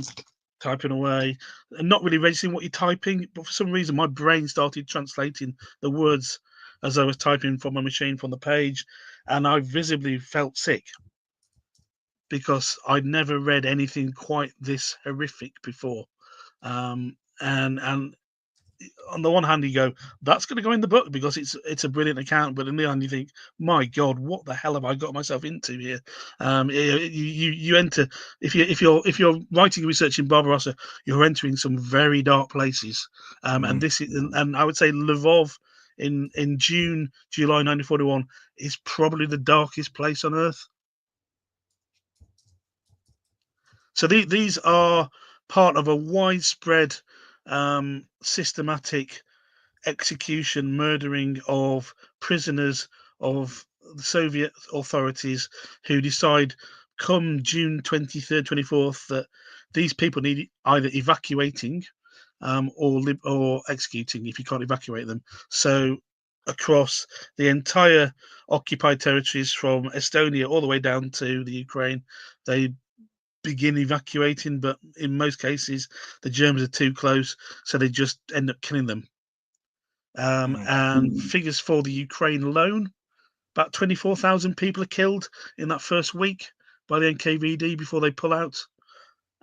typing away, and not really registering what you're typing. But for some reason, my brain started translating the words as I was typing from my machine from the page, and I visibly felt sick, because I'd never read anything quite this horrific before. And on the one hand, you go, that's going to go in the book because it's a brilliant account, but on the other hand, you think, my God, what the hell have I got myself into here? You enter, if you're writing research in Barbarossa, you're entering some very dark places, and this is, and I would say Lvov in July 1941 is probably the darkest place on earth. So these are part of a widespread, systematic execution, murdering of prisoners of the Soviet authorities, who decide come June 23rd, 24th, that these people need either evacuating or executing if you can't evacuate them. So across the entire occupied territories from Estonia all the way down to the Ukraine, they begin evacuating, but in most cases the Germans are too close, so they just end up killing them. And figures for the Ukraine alone, about 24,000 people are killed in that first week by the NKVD before they pull out.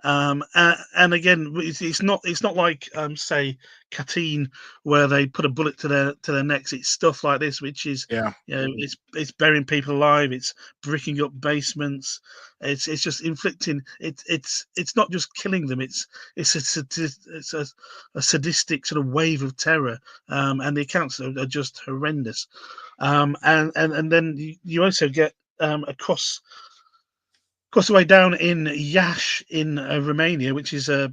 And again, it's not like say Katyn, where they put a bullet to their necks. It's stuff like this, which is it's burying people alive. It's bricking up basements. It's just inflicting. It's not just killing them. It's a sadistic sort of wave of terror. And the accounts are just horrendous. And then you also get across the way down in Iași in Romania, which is a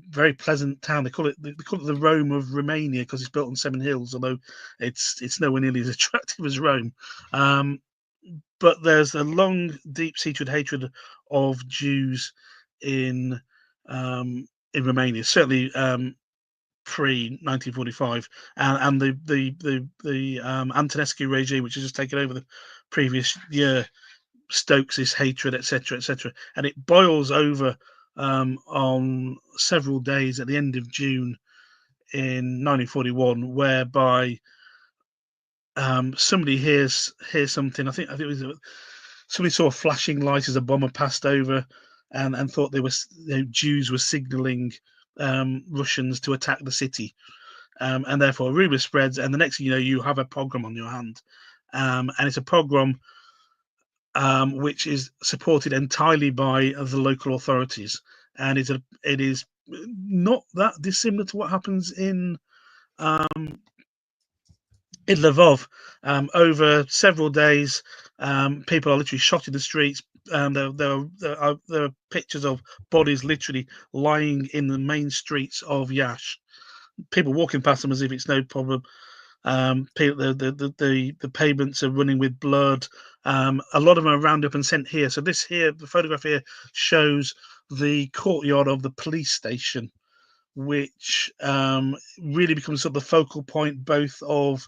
very pleasant town. They call it the Rome of Romania because it's built on 7 hills, although it's nowhere nearly as attractive as Rome. But there's a long, deep-seated hatred of Jews in Romania, certainly pre 1945, and the Antonescu regime, which has just taken over the previous year, stokes this hatred, etc., etc., and it boils over on several days at the end of June in 1941, whereby somebody hears something. I think it was somebody saw a flashing light as a bomber passed over, and thought Jews were signalling Russians to attack the city, and therefore a rumor spreads, and the next thing you know, you have a pogrom on your hand, and it's a pogrom which is supported entirely by the local authorities, and it is not that dissimilar to what happens in Lvov. Over several days, people are literally shot in the streets. There are pictures of bodies literally lying in the main streets of Iași. People walking past them as if it's no problem. The pavements are running with blood. A lot of them are rounded up and sent here. So the photograph here shows the courtyard of the police station, which really becomes sort of the focal point both of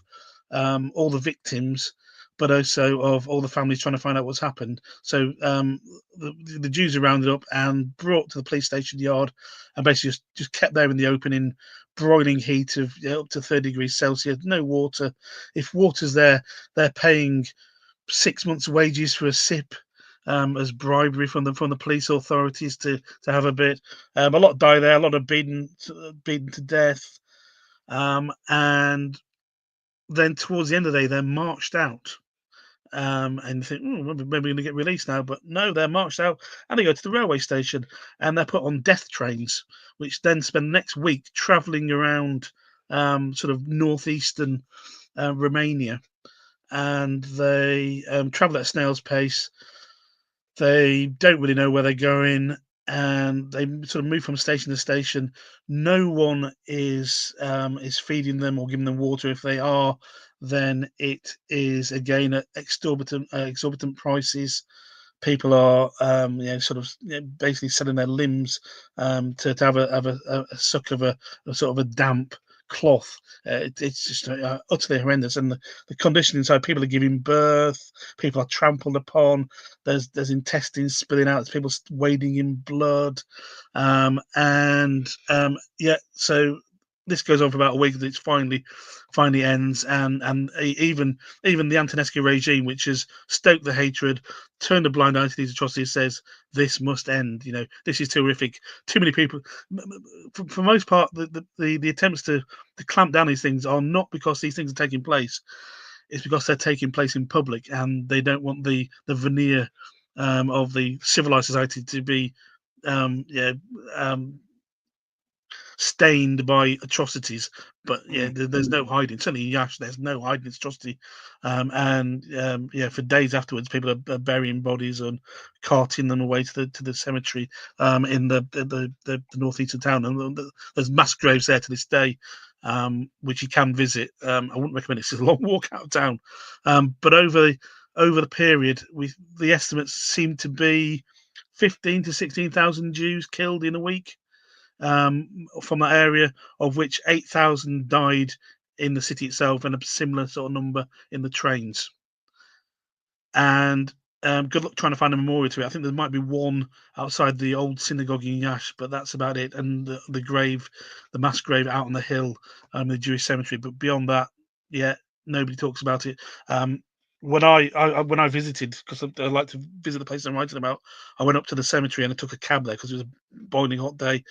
all the victims, but also of all the families trying to find out what's happened. So the Jews are rounded up and brought to the police station yard, and basically just kept there in the open in broiling heat of up to 30 degrees Celsius. No water. If water's there, they're paying 6 months' wages for a sip. As bribery from the police authorities to have a bit. A lot die there. A lot are beaten to death, and then towards the end of the day, they're marched out. And you think, maybe we're going to get released now, but no, they're marched out, and they go to the railway station, and they're put on death trains, which then spend the next week travelling around sort of northeastern Romania, and they travel at a snail's pace. They don't really know where they're going, and they sort of move from station to station. No one is feeding them or giving them water. If they are, then it is again at exorbitant prices. People are basically selling their limbs to have a suck of a sort of a damp cloth. It's just utterly horrendous, and the condition inside, people are giving birth, people are trampled upon, there's intestines spilling out, there's people wading in blood, so this goes on for about a week. It finally ends, and even the Antonescu regime, which has stoked the hatred, turned a blind eye to these atrocities, says this must end. This is terrific. Too many people. For most part, the attempts to clamp down these things are not because these things are taking place. It's because they're taking place in public, and they don't want the veneer of the civilized society to be stained by atrocities. But there's no hiding. Certainly in Iași, there's no hiding its atrocity. For days afterwards, people are burying bodies and carting them away to the cemetery in the northeast of town. And there's mass graves there to this day, which you can visit. I wouldn't recommend it. It's a long walk out of town. But over the period, the estimates seem to be 15 to 16,000 Jews killed in a week. from that area, of which 8,000 died in the city itself, and a similar sort of number in the trains. And good luck trying to find a memorial to it. I think there might be one outside the old synagogue in Yash, but that's about it. And the grave, the mass grave out on the hill, the Jewish cemetery. But beyond that, yeah, nobody talks about it. When I visited, because I like to visit the place I'm writing about, I went up to the cemetery and I took a cab there because it was a boiling hot day,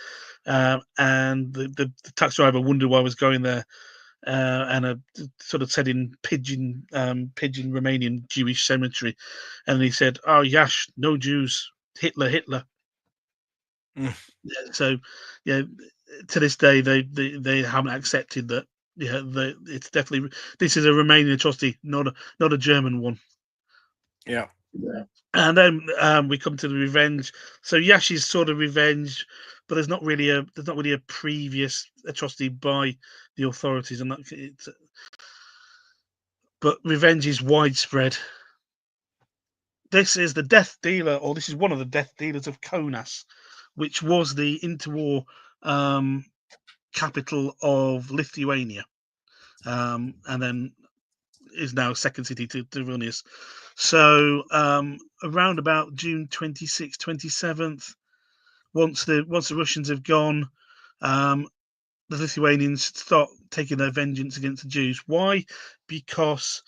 and the taxi driver wondered why I was going there, and I sort of said in pidgin Romanian Jewish cemetery, and he said, "Oh, Yash, no Jews, Hitler, Hitler." Mm. Yeah, so, yeah, to this day they haven't accepted that. Yeah, it's definitely, this is a Romanian atrocity, not a German one. Yeah. Yeah. And then we come to the revenge. So Yash's sort of revenge, but there's not really a previous atrocity by the authorities, and but revenge is widespread. This is the death dealer, or this is one of the death dealers of Kaunas, which was the interwar capital of Lithuania, and then is now second city to Vilnius. So around about June 26th, 27th, once the Russians have gone, the Lithuanians start taking their vengeance against the Jews. Why? Because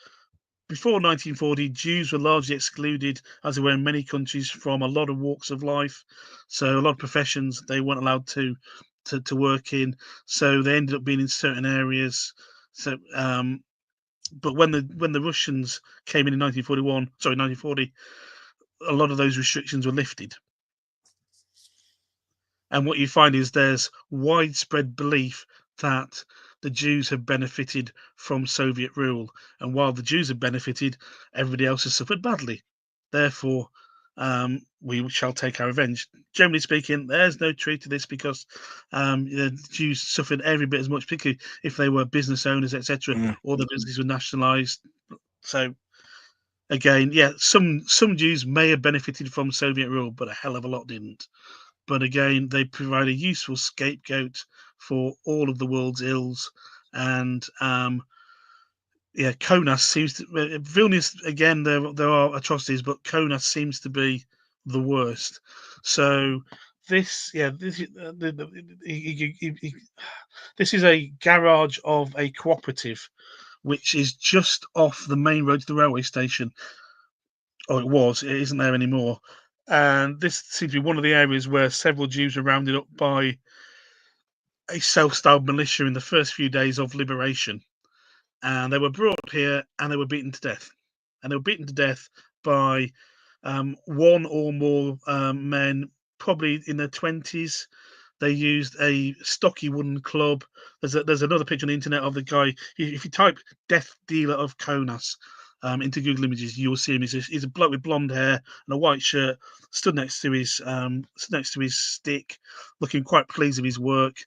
before 1940, Jews were largely excluded, as they were in many countries, from a lot of walks of life. So a lot of professions they weren't allowed to work in. So they ended up being in certain areas. So, but when the Russians came in 1940, a lot of those restrictions were lifted. And what you find is there's widespread belief that the Jews have benefited from Soviet rule. And while the Jews have benefited, everybody else has suffered badly. Therefore, we shall take our revenge. Generally speaking, there's no truth to this, because the Jews suffered every bit as much, particularly if they were business owners, etc., or the businesses were nationalised. So, again, yeah, some Jews may have benefited from Soviet rule, but a hell of a lot didn't. But again, they provide a useful scapegoat for all of the world's ills. And yeah, Kaunas seems to, Vilnius, again, there are atrocities, but Kaunas seems to be the worst. So this, yeah, this this is a garage of a cooperative, which is just off the main road to the railway station. Or it was, it isn't there anymore. And this seems to be one of the areas where several Jews were rounded up by a self-styled militia in the first few days of liberation. And they were brought here and they were beaten to death. And they were beaten to death by one or more men, probably in their 20s. They used a stocky wooden club. There's another picture on the internet of the guy. If you type "death dealer of Kaunas" into Google Images, you will see him. He's a bloke with blonde hair and a white shirt, stood next to his stick, looking quite pleased with his work.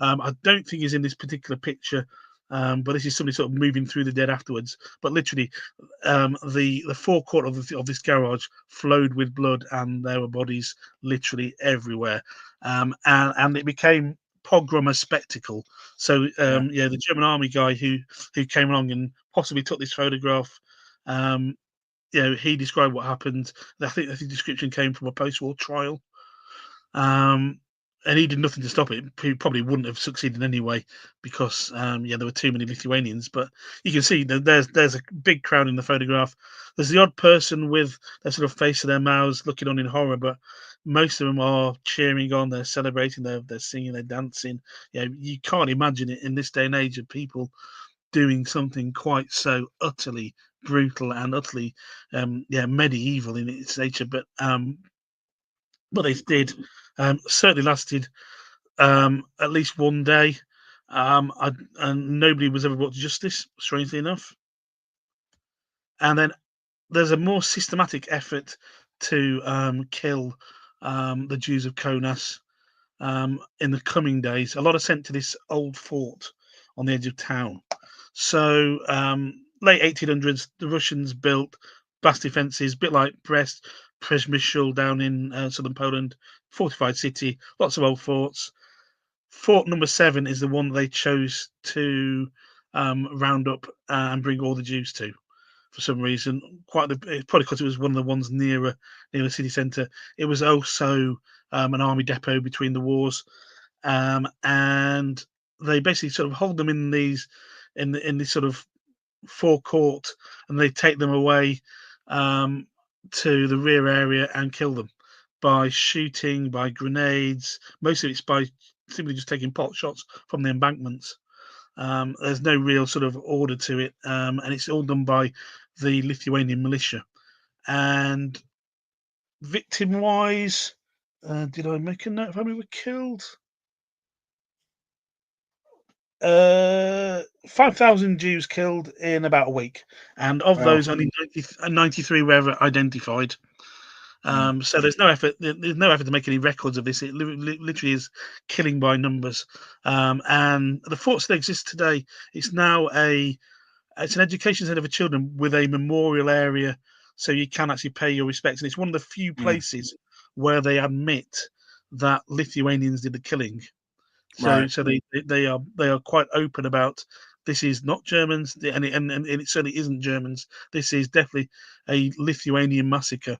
I don't think he's in this particular picture, but this is somebody sort of moving through the dead afterwards. But literally, the forecourt of this garage flowed with blood, and there were bodies literally everywhere. And it became pogrom a spectacle. So yeah, the German army guy who came along and possibly took this photograph, he described what happened. I think the description came from a post-war trial. And he did nothing to stop it. He probably wouldn't have succeeded anyway, because there were too many Lithuanians. But you can see that there's a big crowd in the photograph. There's the odd person with their sort of face to their mouths looking on in horror, but most of them are cheering on. They're celebrating. They're singing. They're dancing. You can't imagine it in this day and age of people doing something quite so utterly brutal and utterly medieval in its nature. But they did. Certainly lasted at least one day, and nobody was ever brought to justice, strangely enough. And then there's a more systematic effort to kill the Jews of Kaunas in the coming days. A lot are sent to this old fort on the edge of town. So late 1800s, the Russians built vast defences, a bit like Brest, Przemysl down in southern Poland, fortified city, lots of old forts. Fort number 7 is the one they chose to round up and bring all the Jews to for some reason. Probably because it was one of the ones near the city centre. It was also an army depot between the wars, and they basically sort of hold them in these in this sort of forecourt, and they take them away to the rear area and kill them by shooting, by grenades. Most of it's by simply just taking pot shots from the embankments. There's no real sort of order to it, and it's all done by the Lithuanian militia. And victim-wise, did I make a note of how many were killed? 5,000 Jews killed in about a week, and of Wow. those, only 93 were ever identified. So there's no effort. There's no effort to make any records of this. It literally is killing by numbers. And the fort still exists today. It's now it's an education centre for children with a memorial area, so you can actually pay your respects. And it's one of the few places where they admit that Lithuanians did the killing. So Right. so they are quite open about this is not Germans, and it certainly isn't Germans. This is definitely a Lithuanian massacre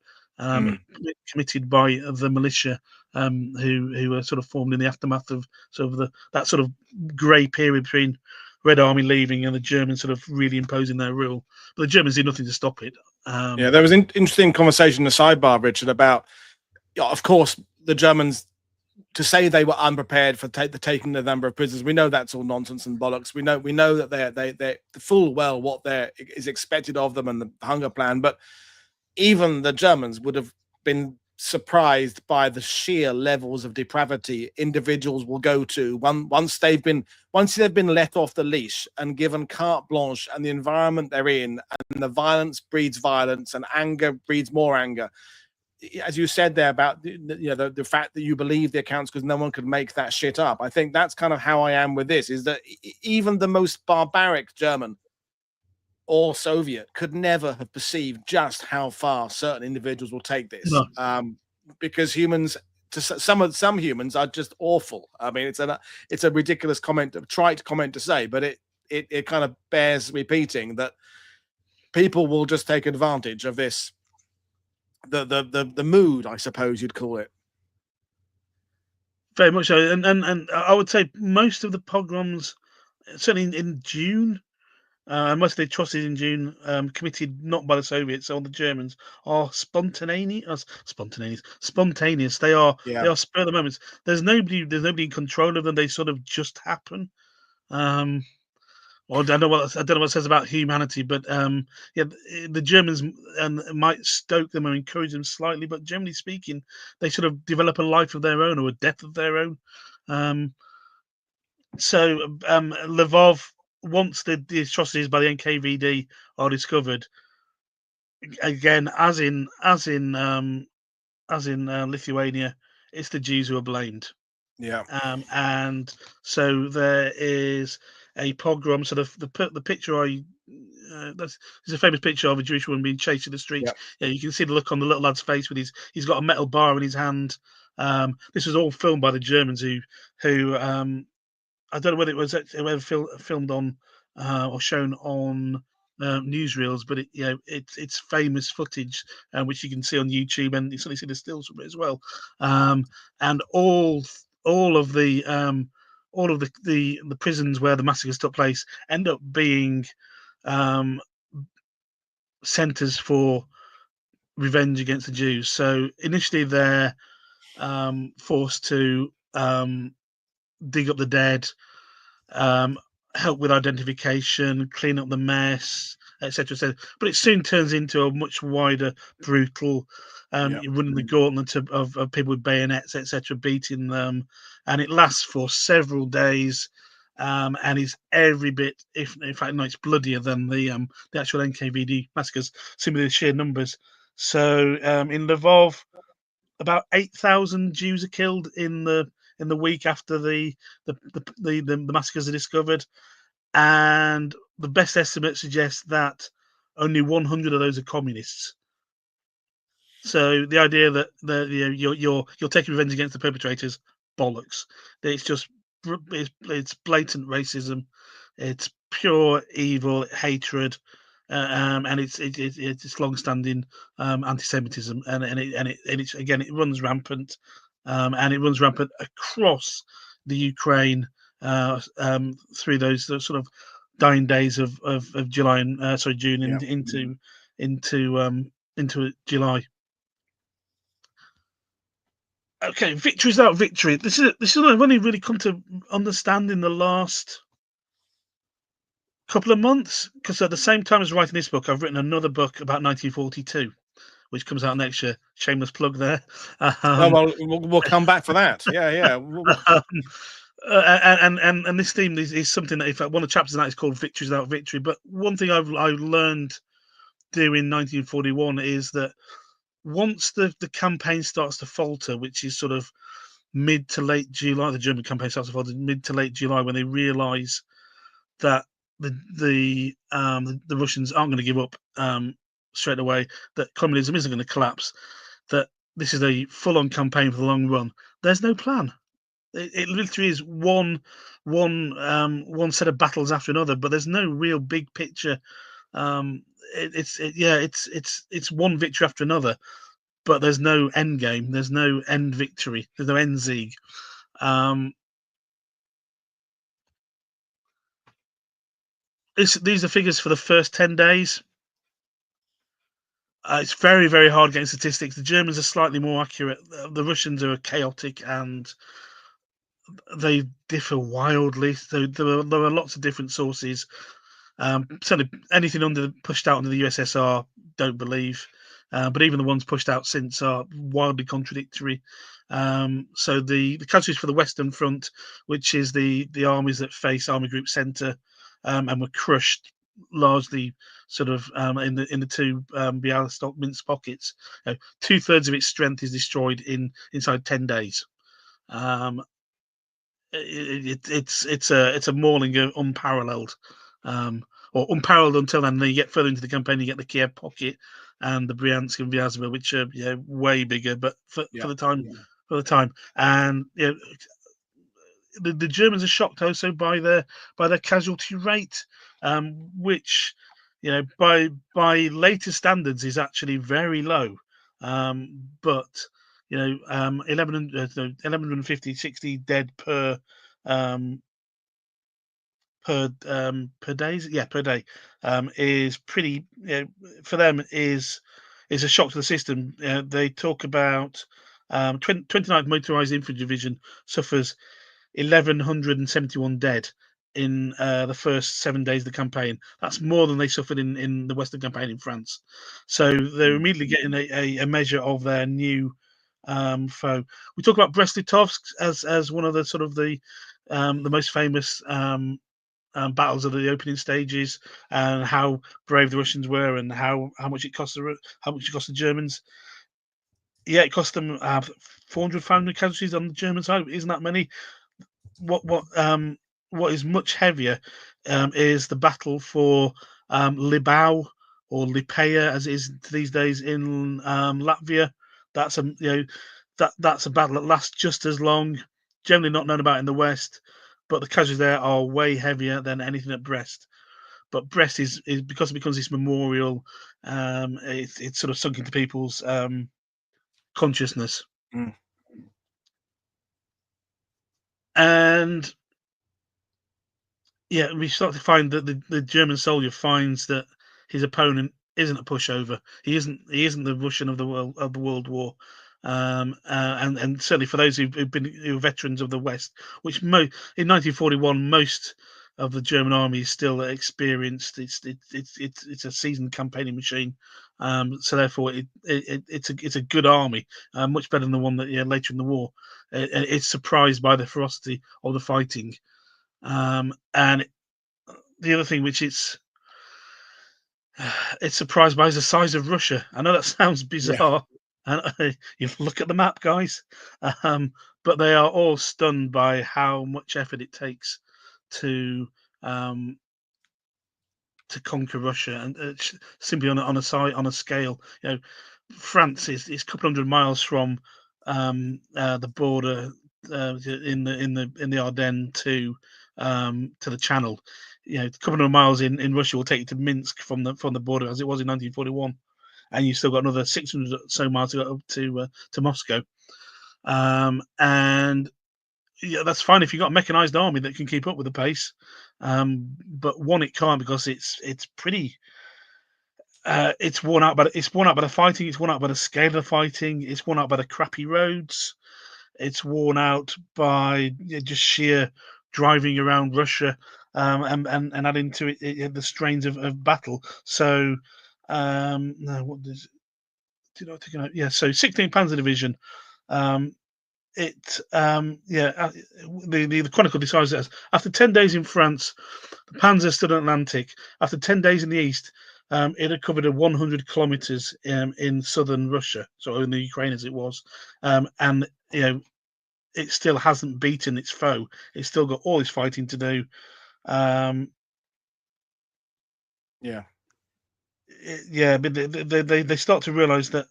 committed by the militia, who were sort of formed in the aftermath of sort of that sort of grey period between Red Army leaving and the Germans sort of really imposing their rule. But the Germans did nothing to stop it. Yeah, there was an interesting conversation in the sidebar, Richard, about, of course, the Germans, to say they were unprepared for taking the number of prisoners. We know that's all nonsense and bollocks. We know that they're full well what is expected of them and the hunger plan. But even the Germans would have been surprised by the sheer levels of depravity individuals will go to once they've been let off the leash and given carte blanche, and the environment they're in, and the violence breeds violence, and anger breeds more anger. As you said there about the fact that you believe the accounts because no one could make that shit up. I think that's kind of how I am with this, is that even the most barbaric German or Soviet could never have perceived just how far certain individuals will take this. No. Because humans, some humans are just awful. I mean, it's a ridiculous comment, a trite comment to say, but it kind of bears repeating that people will just take advantage of this. The mood, I suppose you'd call it. Very much so, and I would say most of the pogroms, certainly in June, most of the atrocities in June, committed not by the Soviets or the Germans, are spontaneous. Spontaneous. They are spur of the moment. There's nobody in control of them. They sort of just happen. Well, I don't know what it says about humanity, but yeah, the Germans might stoke them or encourage them slightly, but generally speaking, they sort of develop a life of their own or a death of their own. So Lvov, once the atrocities by the NKVD are discovered, again, as in Lithuania, it's the Jews who are blamed. Yeah. And so there is a pogrom. So the picture there's a famous picture of a Jewish woman being chased in the streets. Yep. Yeah, you can see the look on the little lad's face with he's got a metal bar in his hand. This was all filmed by the Germans who I don't know whether it was ever filmed on or shown on newsreels, but it's famous footage which you can see on YouTube, and you certainly see the stills from it as well. And all of the the prisons where the massacres took place end up being centers for revenge against the Jews. So initially they're forced to dig up the dead, help with identification, clean up the mess, etc., etc. But it soon turns into a much wider, brutal, running the gauntlet of people with bayonets, etc., beating them, and it lasts for several days, and is every bit, if in fact, no, it's bloodier than the actual NKVD massacres, simply the sheer numbers. So in Lvov, about 8,000 Jews are killed in the week after the massacres are discovered, and the best estimate suggests that only 100 of those are communists. So the idea that you're taking revenge against the perpetrators, bollocks. It's just it's blatant racism, it's pure evil, hatred, and it's long-standing anti-Semitism, and it runs rampant, and it runs rampant across the Ukraine through those sort of dying days of July and June Yeah. into July. Okay, victory without victory. This is what I've only really come to understand in the last couple of months, because at the same time as writing this book, I've written another book about 1942, which comes out next year. Shameless plug there. Oh, well, we'll come back for that. Yeah. And this theme is something that, in fact, one of the chapters in that is called Victories Without Victory. But one thing I've learned doing 1941 is that once the campaign starts to falter, which is sort of mid to late July, the German campaign starts to falter mid to late July, when they realise that the Russians aren't going to give up straight away, that communism isn't going to collapse, that this is a full-on campaign for the long run. There's no plan. It literally is one set of battles after another, but there's no real big picture. It's one victory after another, but there's no end game. There's no end victory. There's no end Sieg. These are figures for the first 10 days. It's very, very hard getting statistics. The Germans are slightly more accurate. The Russians are chaotic and they differ wildly. So there are lots of different sources. Certainly, anything pushed out under the USSR, don't believe. But even the ones pushed out since are wildly contradictory. So the casualties for the Western Front, which is the armies that face Army Group Centre, and were crushed largely sort of in the two Balistock Minsk pockets. 2/3 of its strength is destroyed inside 10 days. It's a mauling unparalleled, or unparalleled until then. Then you get further into the campaign, you get the Kiev pocket and the Bryansk and Vyazma, which are way bigger, but for the time, and the Germans are shocked also by their casualty rate, which by later standards is actually very low, but 1150, 60 dead per day. Yeah, per day is pretty. For them is a shock to the system. They talk about 29th Motorized Infantry Division suffers 1,171 dead in the first 7 days of the campaign. That's more than they suffered in the Western campaign in France. So they're immediately getting a measure of their new foe. We talk about Brest-Litovsk as one of the sort of the most famous battles of the opening stages, and how brave the Russians were, and how much it cost the Germans. Yeah, it cost them 400, 500 casualties on the German side. Isn't that many? What is much heavier is the battle for Libau, or Lipeia as it is these days in Latvia. That's that's a battle that lasts just as long, generally not known about in the West, but the casualties there are way heavier than anything at Brest. But Brest is because it becomes this memorial, it's sort of sunk into people's consciousness. Mm. And yeah, we start to find that the German soldier finds that his opponent isn't a pushover. He isn't the Russian of the World War, and certainly for those who are veterans of the West, which in 1941 most of the German army is still experienced. It's a seasoned campaigning machine, so therefore it's a good army, much better than the one that later in the war. It's surprised by the ferocity of the fighting. And the other thing which it's surprised by is the size of Russia. I know that sounds bizarre, and you look at the map, guys, but they are all stunned by how much effort it takes to conquer Russia, and simply on a scale. France is a couple hundred miles from the border in the Ardennes to the Channel. A couple of miles in Russia will take you to Minsk from the border, as it was in 1941, and you still got another 600 or so miles to go up to Moscow. And yeah, that's fine if you've got a mechanized army that can keep up with the pace. But one, it can't, because it's pretty. It's worn out by the fighting. It's worn out by the scale of the fighting. It's worn out by the crappy roads. It's worn out by just sheer driving around Russia, and adding to it the strains of battle. So, no, what did I think? Yeah, so 16th Panzer Division. The Chronicle describes it as, after 10 days in France, the Panzer stood Atlantic. After 10 days in the east, it had covered 100 kilometers in southern Russia, so in the Ukraine as it was, and it still hasn't beaten its foe. It's still got all its fighting to do. But they start to realise that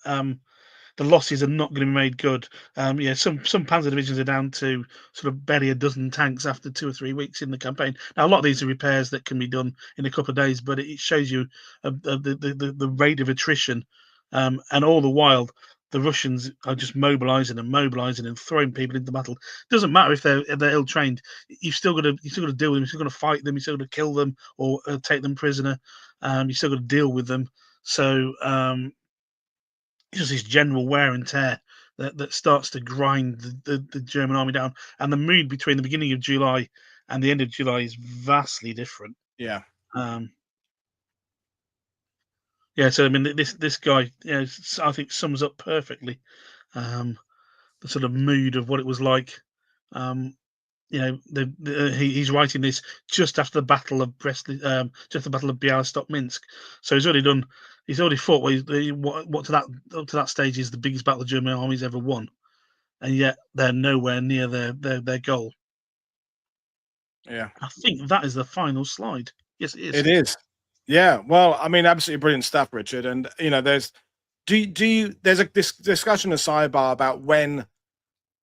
the losses are not going to be made good. Some Panzer divisions are down to sort of barely a dozen tanks after 2 or 3 weeks in the campaign. Now, a lot of these are repairs that can be done in a couple of days, but it shows you the rate of attrition, and all the while the Russians are just mobilising and throwing people into battle. It doesn't matter if they're ill trained. You've still got to deal with them. You've still got to fight them. You've still got to kill them or take them prisoner. You've still got to deal with them. So just this general wear and tear that starts to grind the German army down, and the mood between the beginning of July and the end of July is vastly different. Yeah. So I mean, this guy, I think sums up perfectly the sort of mood of what it was like. He's writing this just after the Battle of just the Battle of Bialystok, Minsk. So he's already fought what up to that stage is the biggest battle the German army's ever won, and yet they're nowhere near their goal. Yeah, I think that is the final slide. Yes, it is. It is. Yeah. Well, I mean, absolutely brilliant stuff, Richard. And there's there's a discussion, a sidebar about when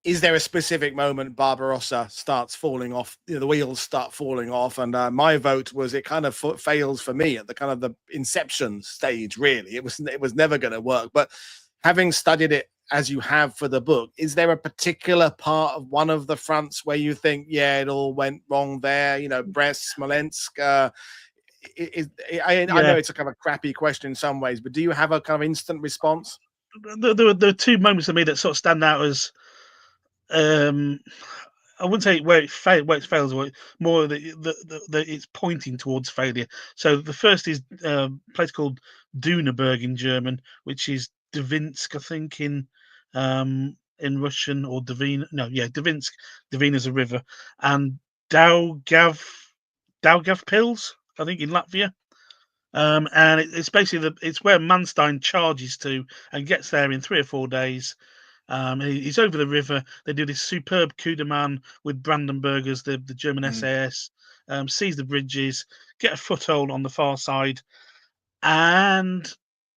is there a specific moment Barbarossa starts falling off, the wheels start falling off, and my vote was it kind of fails for me at the kind of the inception stage. Really, it was never going to work. But having studied it as you have for the book, is there a particular part of one of the fronts where you think, yeah, it all went wrong there? Brest, Smolensk. I know it's a kind of a crappy question in some ways, but do you have a kind of instant response? There were 2 moments to me that sort of stand out as I wouldn't say where it fails, or more that it's pointing towards failure. So the first is a place called Duneberg in German, which is Dvinsk, I think, in Russian, or Dvina. No, yeah, Dvinsk. Dvina is a river, and Daugavpils, I think, in Latvia. And it's basically it's where Manstein charges to and gets there in 3 or 4 days. He's over the river. They do this superb coup de main with Brandenburgers, the German SAS, seize the bridges, get a foothold on the far side, and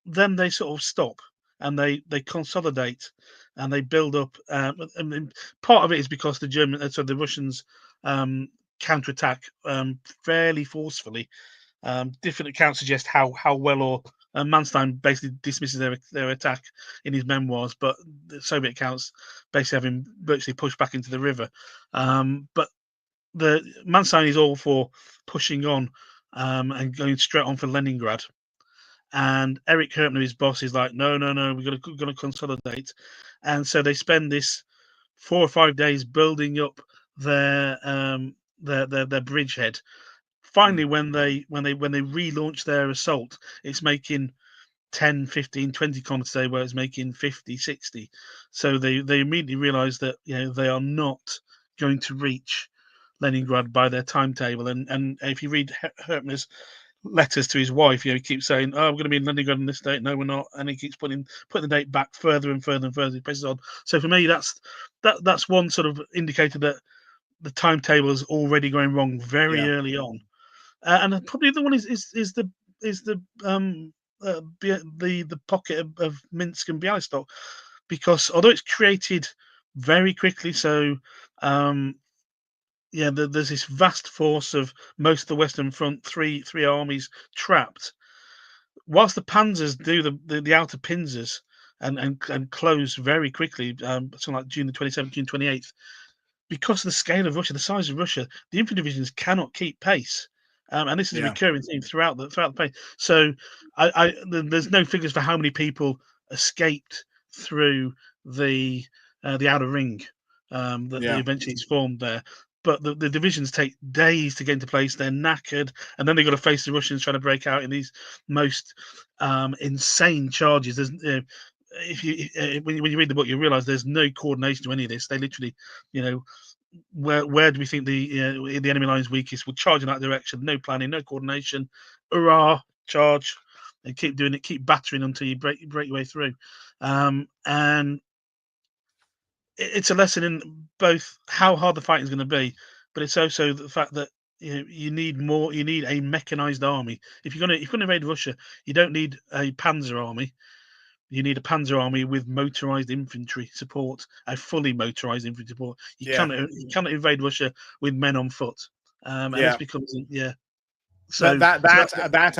then they sort of stop and they consolidate and they build up. And part of it is because the Russians counterattack fairly forcefully. Different accounts suggest how well or Manstein basically dismisses their attack in his memoirs, but the Soviet accounts basically have him virtually pushed back into the river. But the Manstein is all for pushing on and going straight on for Leningrad. And Eric Herpner, his boss, is like, no, we're going to consolidate. And so they spend this 4 or 5 days building up their bridgehead. Finally, when they relaunch their assault, it's making 10, 15, 20 kilometers a day, where it's making 50, 60. So they immediately realize that they are not going to reach Leningrad by their timetable. And if you read Herpner's letters to his wife, he keeps saying, "Oh, we're going to be in Leningrad on this date." No, we're not, and he keeps putting the date back further and further and further. He presses on. So for me, that's one sort of indicator that the timetable is already going wrong very early on. And probably the one is the pocket of Minsk and Bialystok, because although it's created very quickly. So, yeah, there's this vast force of most of the Western Front, three armies trapped. Whilst the Panzers do the outer pinzers and close very quickly, something like June the 27th, June 28th, because of the scale of Russia, the size of Russia, the infantry divisions cannot keep pace. And this is a Yeah, recurring theme throughout the pace. So there's no figures for how many people escaped through the outer ring that yeah, eventually is formed there. But the divisions take days to get into place. They're knackered, and then they've got to face the Russians trying to break out in these most insane charges. There's if you when you read the book, you realise there's no coordination to any of this. They literally, you know, where do we think the enemy line is weakest? We'll charge in that direction. No planning, no coordination. Hurrah! Charge and keep doing it. Keep battering until you break your way through. And it's a lesson in both how hard the fighting is going to be, but it's also the fact that you need more. You need a mechanized army. If you're going to invade Russia, you don't need a panzer army. You need a panzer army with motorized infantry support, a fully motorized infantry support. yeah, You cannot invade Russia with men on foot, and this yeah. becomes That So, that so that that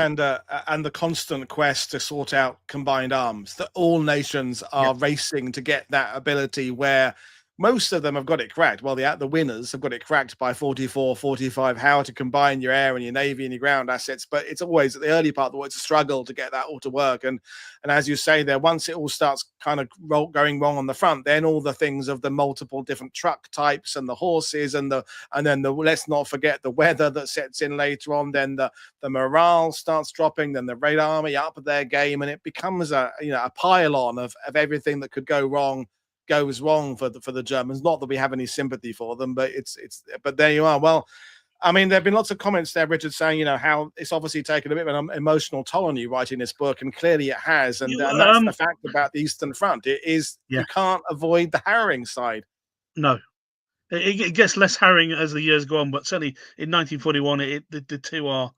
and the constant quest to sort out combined arms. That all nations yeah, are racing to get that ability where most of them have got it cracked. Well, the winners have got it cracked by 44, 45, how to combine your air and your navy and your ground assets. But it's always at the early part of the war, it's a struggle to get that all to work. And as you say there, once it all starts kind of going wrong on the front, then all the things of the multiple different truck types and the horses and then let's not forget the weather that sets in later on. Then the morale starts dropping. Then the Red Army up their game, and it becomes a pile-on of everything that could go wrong goes wrong for the Germans. Not that we have any sympathy for them, but it's but there you are. Well, I mean, there have been lots of comments there, Richard, saying how it's obviously taken a bit of an emotional toll on you writing this book, and clearly it has. And that's the fact about the Eastern Front. It is yeah, you can't avoid the harrowing side. no. It gets less harrowing as the years go on, but certainly in 1941, the two are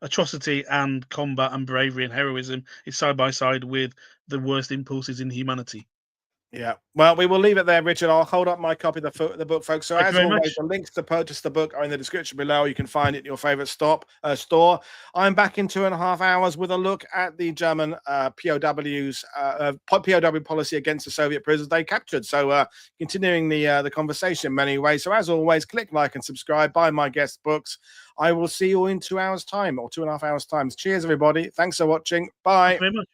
atrocity and combat and bravery and heroism is side by side with the worst impulses in humanity. Yeah. Well, we will leave it there, Richard. I'll hold up my copy of the book, folks. So Thank you as very always, much. the links to purchase the book are in the description below. You can find it in your favorite store. I'm back in 2.5 hours with a look at the German POWs, POW policy against the Soviet prisoners they captured. So continuing the conversation in many ways. So as always, click like and subscribe. Buy my guest books. I will see you in 2 hours' time or 2.5 hours' time. Cheers, everybody. Thanks for watching. Thank Bye. you very much.